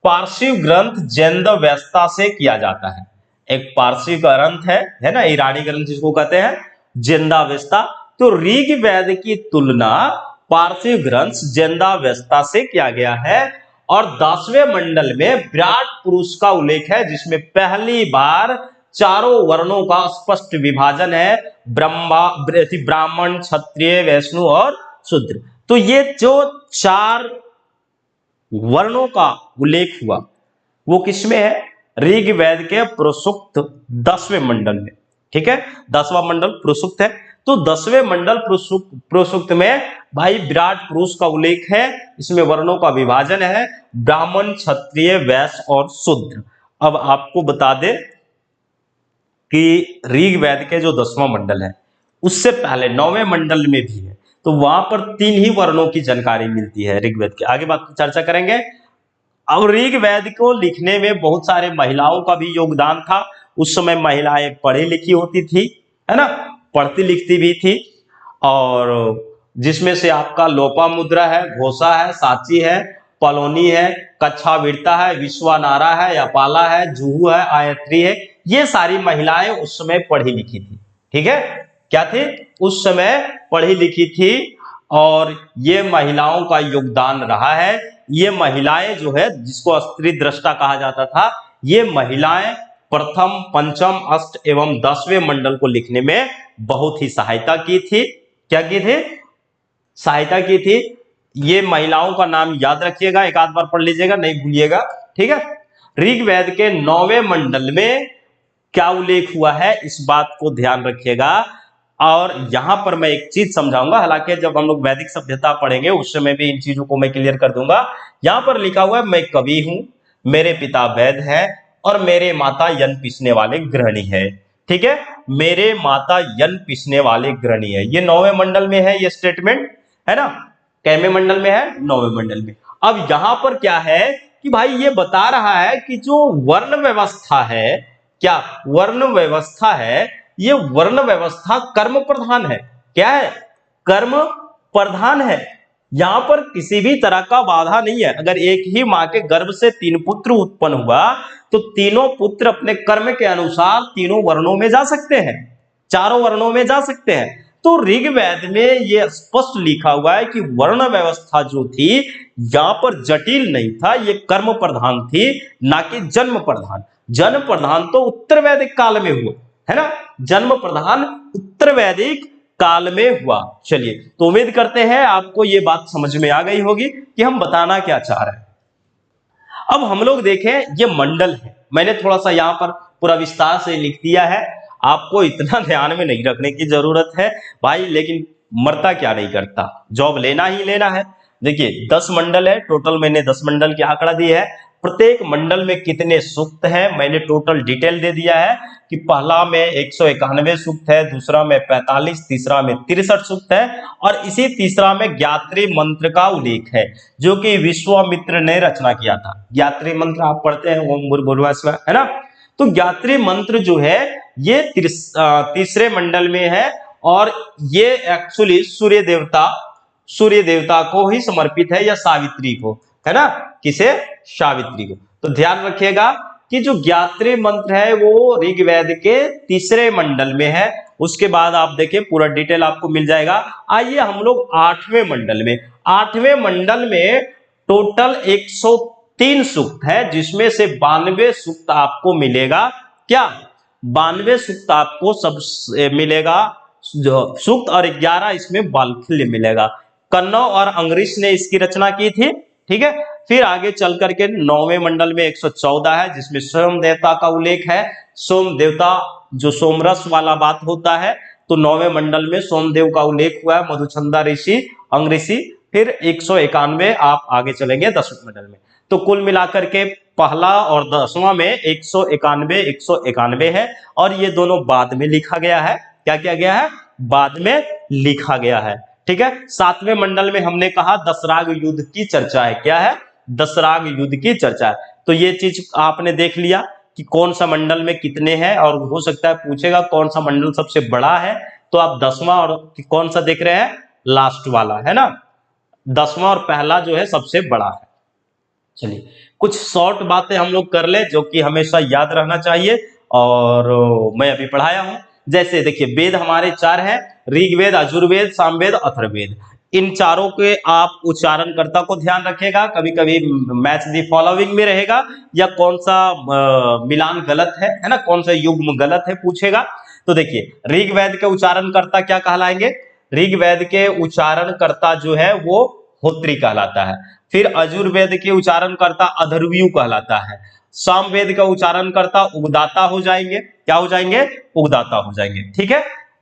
पारसी ग्रंथ जेंदवेस्ता से किया जाता है। एक पारसी ग्रंथ है ना, ईरानी ग्रंथ जिसको कहते हैं जेंदावेस्ता। तो ऋग्वेद की तुलना पारसी ग्रंथ जेंदावेस्ता से किया गया है और 10वें मंडल में विराट पुरुष का उल्लेख है जिसमें पहली बार चारों वर्णों का स्पष्ट विभाजन है, ब्राह्मण, क्षत्रिय, वैष्णु और शूद्र। तो ये जो 4 वर्णों का उल्लेख हुआ वो किसमें है? ऋग्वेद के पुरुषोक्त 10वें मंडल में। ठीक है, 10वां मंडल पुरुषोक्त है। तो 10वें मंडल पुरुषोक्त में भाई विराट पुरुष का उल्लेख है, इसमें वर्णों का विभाजन है, ब्राह्मण, क्षत्रिय, वैश्य और शूद्र। अब आपको बता दें कि ऋग्वेद के जो 10वां मंडल है उससे पहले 9वें मंडल में भी है, तो वहां पर 3 ही वर्णों की जानकारी मिलती है ऋग्वेद के। आगे बात चर्चा करेंगे। अब ऋग्वेद को लिखने में बहुत सारे महिलाओं का भी योगदान था। उस समय महिलाएं पढ़ी लिखी होती थी, है ना, पढ़ती लिखती भी थी, और जिसमें से आपका लोपामुद्रा है, घोषा है, साची है, पलोनी है, कच्छावीरता है, विश्वानारा है, अपाला है, जुहू है, आयत्री है। ये सारी महिलाएं उस समय पढ़ी लिखी थी। ठीक है, क्या थी? उस समय पढ़ी लिखी थी और ये महिलाओं का योगदान रहा है। ये महिलाएं जो है जिसको स्त्री दृष्टा कहा जाता था, ये महिलाएं प्रथम, पंचम, अष्ट एवं 10वें मंडल को लिखने में बहुत ही सहायता की थी। क्या की थी? सहायता की थी। ये महिलाओं का नाम याद रखिएगा, एक आध बार पढ़ लीजिएगा, नहीं भूलिएगा। ठीक है, ऋग्वेद के 9वें मंडल में क्या उल्लेख हुआ है इस बात को ध्यान रखिएगा। और यहां पर मैं एक चीज समझाऊंगा, हालांकि जब हम लोग वैदिक सभ्यता पढ़ेंगे उस समय भी इन चीजों को मैं क्लियर कर दूंगा। यहां पर लिखा हुआ है, मैं कवि हूं, मेरे पिता वैद्य हैं और मेरे माता यन पीसने वाले गृहिणी है। ठीक है, मेरे माता यन पीसने वाले गृहिणी है। ये 9वें मंडल में है, ये स्टेटमेंट है ना। कैमे मंडल में है? 9वें मंडल में। अब यहां पर क्या है कि भाई ये बता रहा है कि जो वर्ण व्यवस्था है, क्या वर्ण व्यवस्था है, ये वर्ण व्यवस्था कर्म प्रधान है। क्या है? कर्म प्रधान है। यहां पर किसी भी तरह का बाधा नहीं है। अगर एक ही मां के गर्भ से 3 पुत्र उत्पन्न हुआ तो तीनों पुत्र अपने कर्म के अनुसार तीनों वर्णों में जा सकते हैं, चारों वर्णों में जा सकते हैं। तो ऋग्वेद में यह स्पष्ट लिखा हुआ है कि वर्ण व्यवस्था जो थी यहां पर जटिल नहीं था, ये कर्म प्रधान थी, ना कि जन्म प्रधान। जन्म प्रधान तो उत्तर वैदिक काल में हुआ, है ना, जन्म प्रधान उत्तर वैदिक काल में हुआ। चलिए, तो उम्मीद करते हैं आपको ये बात समझ में आ गई होगी कि हम बताना क्या चाह रहे हैं। अब हम लोग देखें, ये मंडल है, मैंने थोड़ा सा यहां पर पूरा विस्तार से लिख दिया है, आपको इतना ध्यान में नहीं रखने की जरूरत है भाई, लेकिन मरता क्या नहीं करता, जॉब लेना ही लेना है। देखिए 10 मंडल है टोटल, मैंने 10 मंडल की आंकड़ा दी है। प्रत्येक मंडल में कितने सूक्त हैं मैंने टोटल डिटेल दे दिया है कि पहला में 191 सूक्त है, दूसरा में 45, तीसरा में 63 सूक्त है और इसी तीसरा में ज्ञात्री मंत्र का उल्लेख है जो कि विश्वामित्र ने रचना किया था। ज्ञात्री मंत्र आप पढ़ते हैं ओम भूर्भुवः स्वः, है ना। तो ज्ञात्री मंत्र जो है ये तीसरे मंडल में है और ये एक्चुअली सूर्य देवता को ही समर्पित है या सावित्री को, है ना, किसे, सावित्री को। तो ध्यान रखिएगा कि जो ज्ञात्री मंत्र है वो ऋग्वेद के तीसरे मंडल में है। उसके बाद आप देखें पूरा डिटेल आपको मिल जाएगा। आइए हम लोग आठवें मंडल में टोटल 103 सूक्त है जिसमें से 92 सूक्त आपको मिलेगा। क्या 92 सूक्त आपको सब मिलेगा जो सूक्त और 11 इसमें बालखिल्य मिलेगा। कन्नौ और अंग्रीष ने इसकी रचना की थी, ठीक है। फिर आगे चल करके 9वें मंडल में 114 है जिसमें सोम देवता का उल्लेख है। सोम देवता जो सोमरस वाला बात होता है तो 9वें मंडल में सोमदेव का उल्लेख हुआ है, मधुचंदा ऋषि, अंग्रीषि। फिर 191 आप आगे चलेंगे 10वें मंडल में। तो कुल मिलाकर के पहला और 10वां में 191 है और ये दोनों बाद में लिखा गया है। क्या किया गया है, बाद में लिखा गया है, ठीक है। 7वें मंडल में हमने कहा दशराग युद्ध की चर्चा है। क्या है, दशराग युद्ध की चर्चा है। तो ये चीज आपने देख लिया कि कौन सा मंडल में कितने हैं और हो सकता है पूछेगा कौन सा मंडल सबसे बड़ा है, तो आप 10वां और कौन सा देख रहे हैं, लास्ट वाला, है ना। 10वां और पहला जो है सबसे बड़ा है। चलिए कुछ शॉर्ट बातें हम लोग कर ले जो कि हमेशा याद रहना चाहिए और मैं अभी पढ़ाया हूं। जैसे देखिए वेद हमारे 4 हैं, ऋग्वेद, यजुर्वेद, सामवेद, अथर्ववेद। इन चारों के आप उच्चारणकर्ता को ध्यान रखिएगा, कभी कभी मैच दी फॉलोइंग में रहेगा या कौन सा मिलान गलत है ना, कौन सा युग्म गलत है पूछेगा। तो देखिए ऋग्वेद के उच्चारणकर्ता क्या कहलाएंगे, ऋग्वेद के उच्चारणकर्ता जो है वो होत्री कहलाता है। फिर यजुर्वेद के उच्चारणकर्ता अधर्व्यू कहलाता है। सामवेद का उच्चारणकर्ता उगदाता हो जाएंगे। क्या हो जाएंगे, उगदाता हो जाएंगे, ठीक है।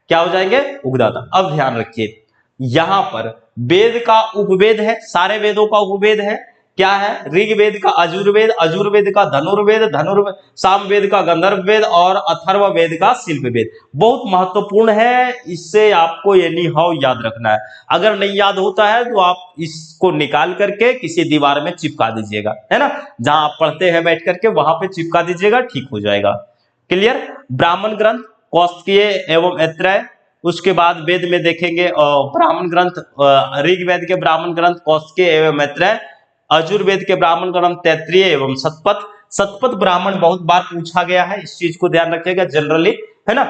क्या हो जाएंगे, उगदाता। अब ध्यान रखिए यहां पर वेद का उपवेद है, सारे वेदों का उपवेद है। क्या है, ऋग्वेद का यजुर्वेद, यजुर्वेद का धनुर्वेद, सामवेद का गंधर्व वेद और अथर्ववेद का शिल्पवेद। बहुत महत्वपूर्ण है, इससे आपको एनी हाउ याद रखना है। अगर नहीं याद होता है तो आप इसको निकाल करके किसी दीवार में चिपका दीजिएगा, है ना, जहां आप पढ़ते हैं बैठ करके वहां पे चिपका दीजिएगा, ठीक हो जाएगा। क्लियर। ब्राह्मण ग्रंथ कौस्तिकीय एवं ऐत्रेय। उसके बाद वेद में देखेंगे ब्राह्मण ग्रंथ, ऋग्वेद के ब्राह्मण ग्रंथ कौस्तिकीय एवं ऐत्रेय, यजुर्वेद के ब्राह्मण ग्रंथ तैत्तिरीय एवं शतपथ। शतपथ ब्राह्मण बहुत बार पूछा गया है, इस चीज को ध्यान रखिएगा जनरली, है ना।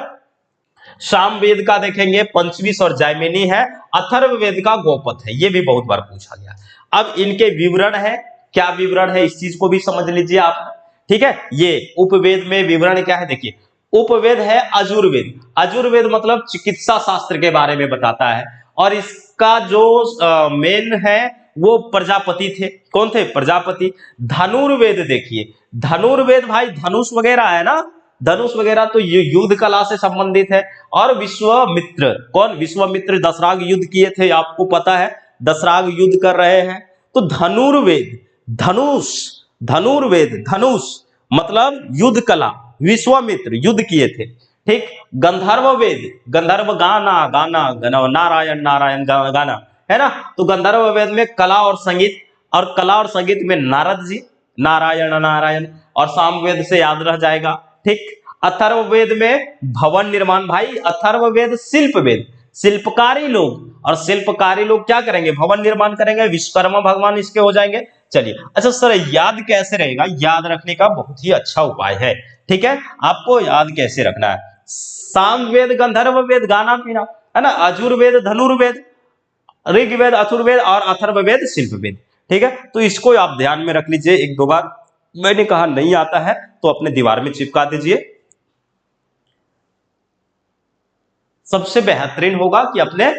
सामवेद का देखेंगे पंचविश और जैमिनी है। अथर्ववेद का गौपथ है, ये भी बहुत बार पूछा गया। अब इनके विवरण है, क्या विवरण है इस चीज को भी समझ लीजिए आप, ठीक है। ये उपवेद में विवरण क्या है, देखिए उपवेद है यजुर्वेद। यजुर्वेद मतलब चिकित्सा शास्त्र के बारे में बताता है और इसका जो मेन है वो प्रजापति थे। कौन थे, प्रजापति। धनुर्वेद देखिए, धनुर्वेद भाई धनुष वगैरह है ना, धनुष वगैरह तो युद्ध कला से संबंधित है। और विश्वामित्र, कौन, विश्वामित्र दशराग युद्ध किए थे, आपको पता है दशराग युद्ध कर रहे हैं। तो धनुर्वेद, धनुर्वेद धनुष मतलब युद्ध कला, विश्वामित्र युद्ध किए थे, ठीक। गंधर्व वेद, गंधर्व गाना, नारायण नारायण गाना, है ना। तो गंधर्व वेद में कला और संगीत, और कला और संगीत में नारद जी, नारायण नारायण, और सामवेद से याद रह जाएगा, ठीक। अथर्ववेद में भवन निर्माण, भाई अथर्ववेद शिल्पवेद, शिल्पकारी लोग, और शिल्पकारी लोग क्या करेंगे, भवन निर्माण करेंगे, विश्वकर्मा भगवान इसके हो जाएंगे। चलिए अच्छा सर याद कैसे रहेगा, याद रखने का बहुत ही अच्छा उपाय है, ठीक है। आपको याद कैसे रखना है, सामवेद गंधर्व वेद गाना पीना, है ना, यजुर्वेद धनुर्वेद, ऋग्वेद अथर्ववेद और अथर्ववेद शिल्पवेद, ठीक है। तो इसको आप ध्यान में रख लीजिए। एक दो बार मैंने कहा नहीं आता है तो अपने दीवार में चिपका दीजिए। सबसे बेहतरीन होगा कि अपने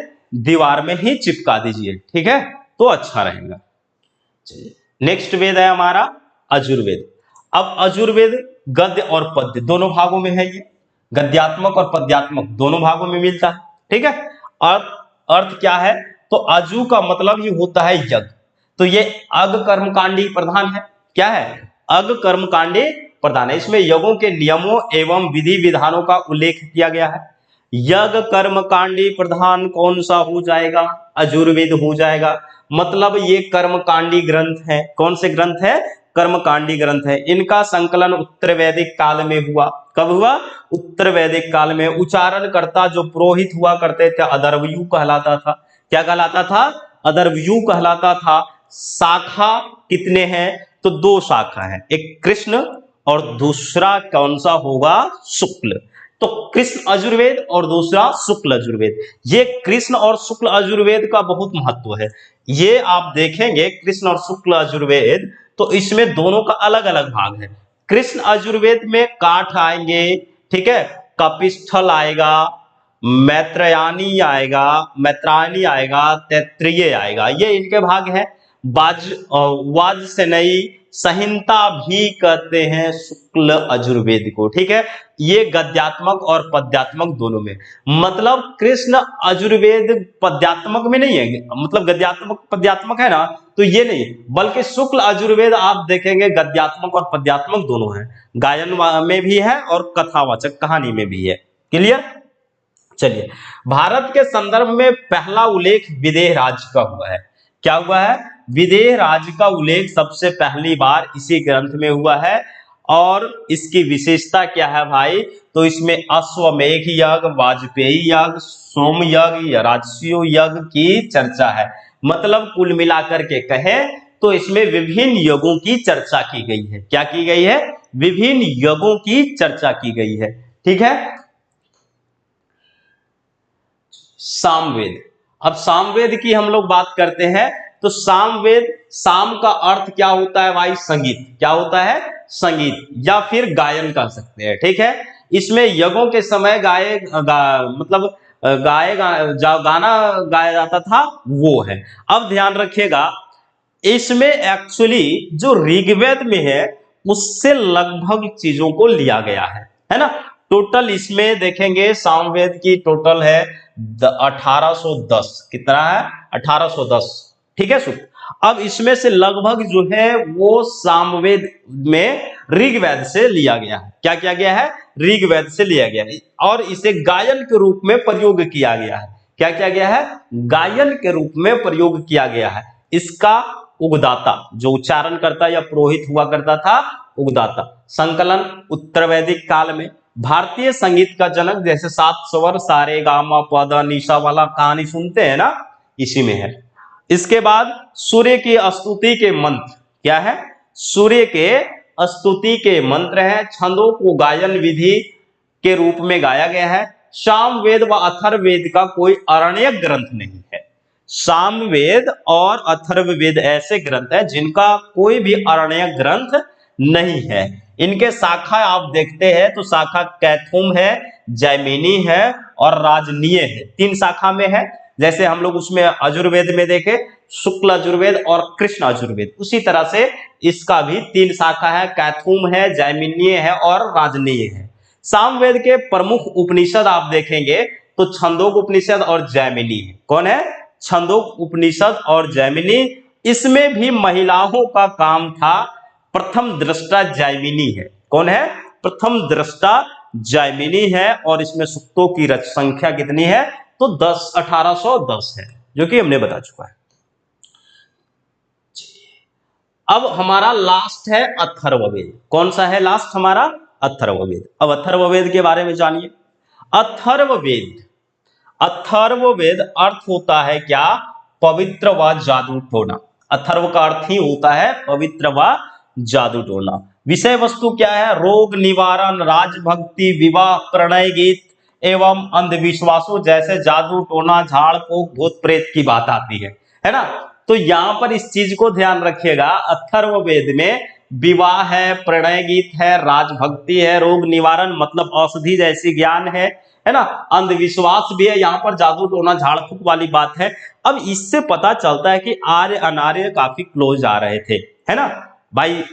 दीवार में ही चिपका दीजिए, ठीक है, तो अच्छा रहेगा। चलिए नेक्स्ट वेद है हमारा यजुर्वेद। अब यजुर्वेद गद्य और पद्य दोनों भागों में है, ये गद्यात्मक और पद्यात्मक दोनों भागों में मिलता है, ठीक है। अर्थ क्या है, तो अजु का मतलब ही होता है यज्ञ, तो ये अग कर्मकांडी प्रधान है। क्या है, अग कर्मकांडी प्रधान है। इसमें यज्ञों के नियमों एवं विधि विधानों का उल्लेख किया गया है। यज्ञ कर्मकांडी प्रधान कौन सा हो जाएगा? अजुर्वेद हो जाएगा। मतलब ये कर्मकांडी ग्रंथ है। कौन से ग्रंथ है? कर्मकांडी ग्रंथ है। इनका संकलन उत्तर वैदिक काल में हुआ। कब हुआ? उत्तर वैदिक काल में। उच्चारणकर्ता जो पुरोहित हुआ करते थे अदर्वयु कहलाता था। क्या कहलाता था? अदर्वयु कहलाता था। शाखा कितने हैं? तो 2 शाखा है, एक कृष्ण और दूसरा कौन सा होगा? शुक्ल। तो कृष्ण अजुर्वेद और दूसरा शुक्ल अजुर्वेद। ये कृष्ण और शुक्ल अजुर्वेद का बहुत महत्व है। ये आप देखेंगे कृष्ण और शुक्ल अजुर्वेद, तो इसमें दोनों का अलग अलग भाग है। कृष्ण अजुर्वेद में काठ आएंगे, ठीक है, कपिस्थल आएगा, मैत्रयानी आएगा, मैत्रायणी आएगा, तैत्तिरीय आएगा, ये इनके भाग हैं। वाजसेनयी संहिता भी कहते हैं शुक्ल अजुर्वेद को, ठीक है। ये गद्यात्मक और पद्यात्मक दोनों में। मतलब कृष्ण अजुर्वेद पद्यात्मक में नहीं है, मतलब गद्यात्मक पद्यात्मक है ना, तो ये नहीं, बल्कि शुक्ल अजुर्वेद आप देखेंगे गद्यात्मक और पद्यात्मक दोनों है। गायन में भी है और कथावाचक कहानी में भी है। क्लियर? चलिए, भारत के संदर्भ में पहला उल्लेख विदेह राज्य का हुआ है। क्या हुआ है? विदेह राज्य का उल्लेख सबसे पहली बार इसी ग्रंथ में हुआ है। और इसकी विशेषता क्या है भाई? तो इसमें अश्वमेघ यज्ञ, वाजपेयी यज्ञ, सोम यज्ञ, राजस्व यज्ञ की चर्चा है। मतलब कुल मिलाकर के कहें तो इसमें विभिन्न यज्ञों की चर्चा की गई है। क्या की गई है? विभिन्न यज्ञों की चर्चा की गई है, ठीक है। सामवेद। अब सामवेद की हम लोग बात करते हैं तो सामवेद, साम का अर्थ क्या होता है भाई? संगीत। क्या होता है? संगीत या फिर गायन कह सकते हैं, ठीक है। इसमें यज्ञों के समय मतलब गाना गाया जाता था, वो है। अब ध्यान रखिएगा, इसमें एक्चुअली जो ऋग्वेद में है उससे लगभग चीजों को लिया गया है ना। टोटल इसमें देखेंगे सामवेद की टोटल है 1810। कितना है? 1810, ठीक है सुख। अब इसमें से लगभग जो है वो सामवेद में ऋग्वेद से लिया गया है। क्या किया गया है? ऋग्वेद से लिया गया है और इसे गायन के रूप में प्रयोग किया गया है। क्या किया गया है? गायन के रूप में प्रयोग किया गया है। इसका उगदाता जो उच्चारण करता या पुरोहित हुआ करता था, उगदाता। संकलन उत्तर वैदिक काल में। भारतीय संगीत का जनक, जैसे 7 स्वर, सारे गामा पद निशा वाला कहानी सुनते हैं ना, इसी में है। इसके बाद सूर्य की स्तुति के मंत्र। क्या है? सूर्य के स्तुति के मंत्र है। छंदों को गायन विधि के रूप में गाया गया है। सामवेद व अथर्ववेद का कोई अरण्यक ग्रंथ नहीं है। सामवेद और अथर्ववेद ऐसे ग्रंथ है जिनका कोई भी अरण्यक ग्रंथ नहीं है। इनके शाखा आप देखते हैं तो शाखा कैथुम है, जैमिनी है और राजनीय है। 3 शाखा में है। जैसे हम लोग उसमें अजुर्वेद में देखे शुक्ल अजुर्वेद और कृष्ण अजुर्वेद, उसी तरह से इसका भी 3 शाखा है, कैथुम है, जैमिनीय है और राजनीय है। सामवेद के प्रमुख उपनिषद आप देखेंगे तो छंदोक उपनिषद और जैमिनी है। कौन है? छंदोक उपनिषद और जैमिनी। इसमें भी महिलाओं का काम था। प्रथम दृष्टा जैमिनी है। कौन है? प्रथम दृष्टा जैमिनी है। और इसमें सूक्तों की संख्या कितनी है? तो 1810 है, जो कि हमने बता चुका है। अब हमारा लास्ट है अथर्ववेद। कौन सा है लास्ट हमारा? अथर्ववेद। अब अथर्ववेद के बारे में जानिए। अथर्ववेद, अथर्ववेद अर्थ होता है क्या? पवित्र व जादू टोना। अथर्व का अर्थ ही होता है पवित्र व जादू टोना। विषय वस्तु क्या है? रोग निवारण, राजभक्ति, विवाह, प्रणय गीत एवं अंधविश्वासों जैसे जादू टोना, झाड़ फूक, भूत प्रेत की बात आती है ना। तो यहां पर इस चीज को ध्यान रखिएगा, अथर्ववेद में विवाह है, प्रणय गीत है, राजभक्ति है, रोग निवारण मतलब औषधि जैसी ज्ञान है ना, अंधविश्वास भी है, यहाँ पर जादू टोना झाड़ फूक वाली बात है। अब इससे पता चलता है कि आर्य अनार्य काफी क्लोज आ रहे थे, है ना भाई।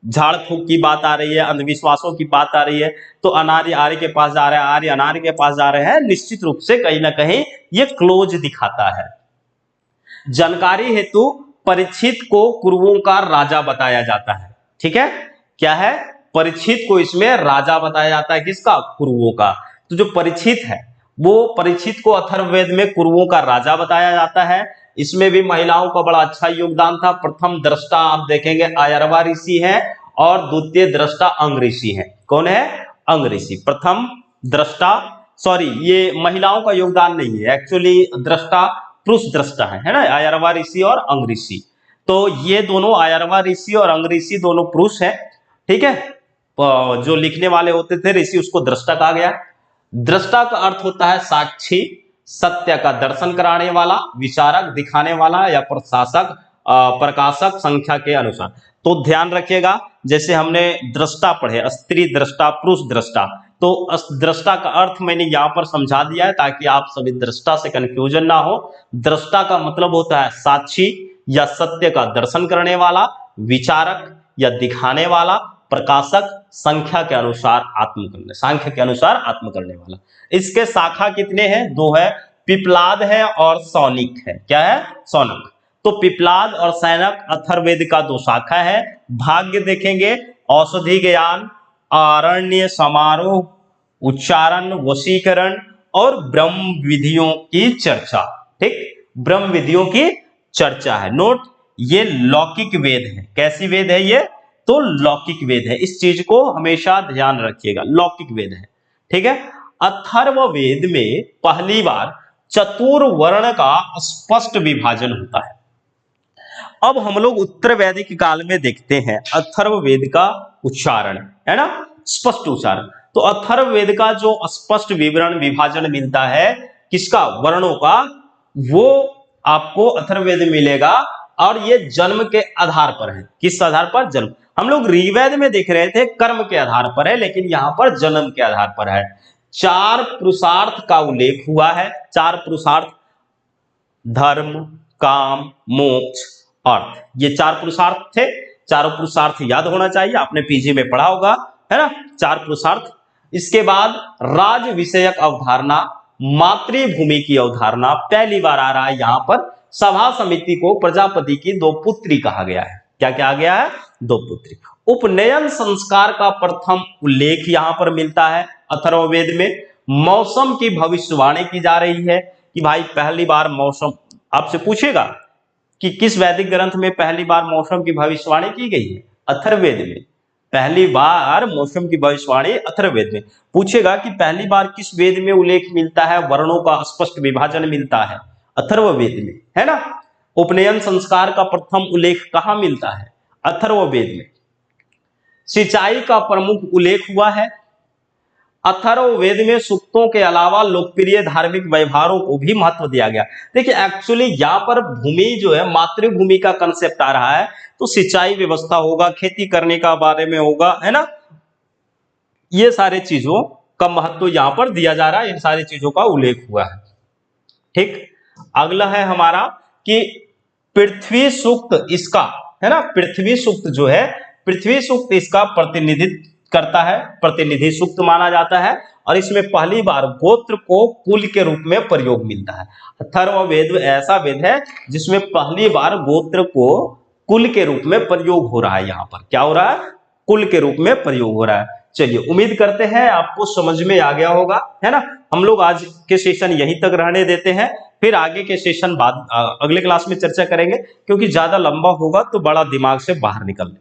झाड़ फूक की बात आ रही है, अंधविश्वासों की बात आ रही है, तो अनार्य आर्य के पास जा रहा है, आर्य अनार्य के पास जा रहे हैं। निश्चित रूप से कहीं ना कहीं ये क्लोज दिखाता है। जानकारी हेतु परीक्षित को कुरुओं का राजा बताया जाता है, ठीक है। क्या है, परीक्षित को इसमें राजा बताया जाता है, किसका, कुरुओं का। तो जो परीक्षित है वो परीक्षित को अथर्ववेद में कुरुओं का राजा बताया जाता है। इसमें भी महिलाओं का बड़ा अच्छा योगदान था। प्रथम दृष्टा आप देखेंगे आयरवा ऋषि है और द्वितीय दृष्टा अंग ऋषि है। कौन है, अंग ऋषि। प्रथम दृष्टा, सॉरी ये महिलाओं का योगदान नहीं है, एक्चुअली दृष्टा पुरुष दृष्टा है ना, आयरवा ऋषि और अंग ऋषि। तो ये दोनों आयरवा ऋषि और अंग ऋषि दोनों पुरुष है, ठीक है। जो लिखने वाले होते थे ऋषि उसको दृष्टा कहा गया। दृष्टा का अर्थ होता है साक्षी, सत्य का दर्शन कराने वाला, विचारक दिखाने वाला या प्रशासक, प्रकाशक संख्या के अनुसार। तो ध्यान रखिएगा, जैसे हमने दृष्टा पढ़े, स्त्री दृष्टा पुरुष दृष्टा, तो दृष्टा का अर्थ मैंने यहां पर समझा दिया है ताकि आप सभी दृष्टा से कंफ्यूजन ना हो। दृष्टा का मतलब होता है साक्षी या सत्य का दर्शन करने वाला, विचारक या दिखाने वाला, प्रकाशक, संख्या के अनुसार आत्म करने, सांख्य के अनुसार आत्म करने वाला। इसके शाखा कितने हैं, दो है, पिपलाद है और सौनिक है। क्या है, सौनक। तो पिपलाद और सैनक अथर्ववेद का दो शाखा है। भाग्य देखेंगे, औषधि ज्ञान, आरण्य समारोह, उच्चारण, वशीकरण और ब्रह्म विधियों की चर्चा। ठीक, ब्रह्म विधियों की चर्चा है। नोट, ये लौकिक वेद है। कैसी वेद है ये, तो लौकिक वेद है। इस चीज को हमेशा ध्यान रखिएगा, लौकिक वेद है, ठीक है। अथर्ववेद में पहली बार चतुर्वर्ण का स्पष्ट विभाजन होता है। अब हम लोग उत्तर वैदिक काल में देखते हैं अथर्ववेद का उच्चारण, है ना, स्पष्ट उच्चारण। तो अथर्ववेद का जो स्पष्ट विवरण विभाजन मिलता है किसका, वर्णों का, वो आपको अथर्ववेद में मिलेगा। और ये जन्म के आधार पर है। किस आधार पर, जन्म। हम लोग ऋग्वेद में देख रहे थे कर्म के आधार पर है, लेकिन यहां पर जन्म के आधार पर है। 4 पुरुषार्थ का उल्लेख हुआ है। 4 पुरुषार्थ, धर्म, काम, मोक्ष, अर्थ, ये 4 पुरुषार्थ थे। चारों पुरुषार्थ याद होना चाहिए, आपने पीजी में पढ़ा होगा, है ना, 4 पुरुषार्थ। इसके बाद राज विषयक अवधारणा, मातृभूमि की अवधारणा पहली बार आ रहा है यहां पर। सभा समिति को प्रजापति की 2 पुत्री कहा गया है। क्या कहा गया है, 2 पुत्री। उपनयन संस्कार का प्रथम उल्लेख यहां पर मिलता है अथर्ववेद में। मौसम की भविष्यवाणी की जा रही है कि भाई पहली बार मौसम, आपसे पूछेगा कि किस वैदिक ग्रंथ में पहली बार मौसम की भविष्यवाणी की गई है, अथर्ववेद में। पहली बार मौसम की भविष्यवाणी अथर्ववेद में। पूछेगा कि पहली बार किस वेद में उल्लेख मिलता है, वर्णों का स्पष्ट विभाजन मिलता है, अथर्ववेद में, है ना। उपनयन संस्कार का प्रथम उल्लेख कहां मिलता है, अथर्ववेद में। सिंचाई का प्रमुख उल्लेख हुआ है अथर्ववेद में। सूक्तों के अलावा लोकप्रिय धार्मिक व्यवहारों को भी महत्व दिया गया। देखिए एक्चुअली यहाँ पर भूमि जो है, मातृभूमि का कंसेप्ट आ रहा है, तो सिंचाई व्यवस्था होगा, खेती करने का बारे में होगा, है ना। ये सारे चीजों का महत्व यहाँ पर दिया जा रहा है, इन सारी चीजों का उल्लेख हुआ है। ठीक, अगला है हमारा कि पृथ्वी सूक्त, इसका, है ना, पृथ्वी सूक्त जो है, पृथ्वी सूक्त इसका प्रतिनिधित्व करता है, प्रतिनिधि सूक्त माना जाता है। और इसमें पहली बार गोत्र को कुल के रूप में प्रयोग मिलता है। अथर्ववेद ऐसा वेद है जिसमें पहली बार गोत्र को कुल के रूप में प्रयोग हो रहा है। यहाँ पर क्या हो रहा है, कुल के रूप में प्रयोग हो रहा है। चलिए, उम्मीद करते हैं आपको समझ में आ गया होगा, है ना। हम लोग आज के सेशन यहीं तक रहने देते हैं, फिर आगे के सेशन बाद अगले क्लास में चर्चा करेंगे, क्योंकि ज्यादा लंबा होगा तो बड़ा दिमाग से बाहर निकल।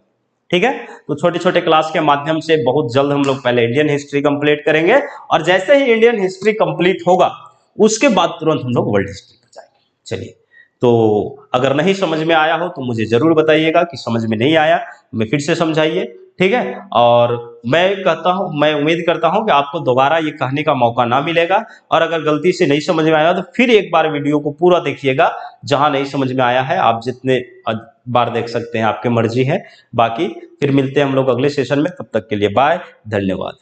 ठीक है, तो छोटे छोटे क्लास के माध्यम से बहुत जल्द हम लोग पहले इंडियन हिस्ट्री कंप्लीट करेंगे, और जैसे ही इंडियन हिस्ट्री कंप्लीट होगा उसके बाद तुरंत हम लोग वर्ल्ड हिस्ट्री पर जाएंगे। चलिए, तो अगर नहीं समझ में आया हो तो मुझे जरूर बताइएगा कि समझ में नहीं आया, मैं फिर से समझाइए, ठीक है। और मैं उम्मीद करता हूं कि आपको दोबारा ये कहने का मौका ना मिलेगा। और अगर गलती से नहीं समझ में आया तो फिर एक बार वीडियो को पूरा देखिएगा। जहां नहीं समझ में आया है आप जितने बार देख सकते हैं, आपकी मर्जी है। बाकी फिर मिलते हैं हम लोग अगले सेशन में, तब तक के लिए बाय, धन्यवाद।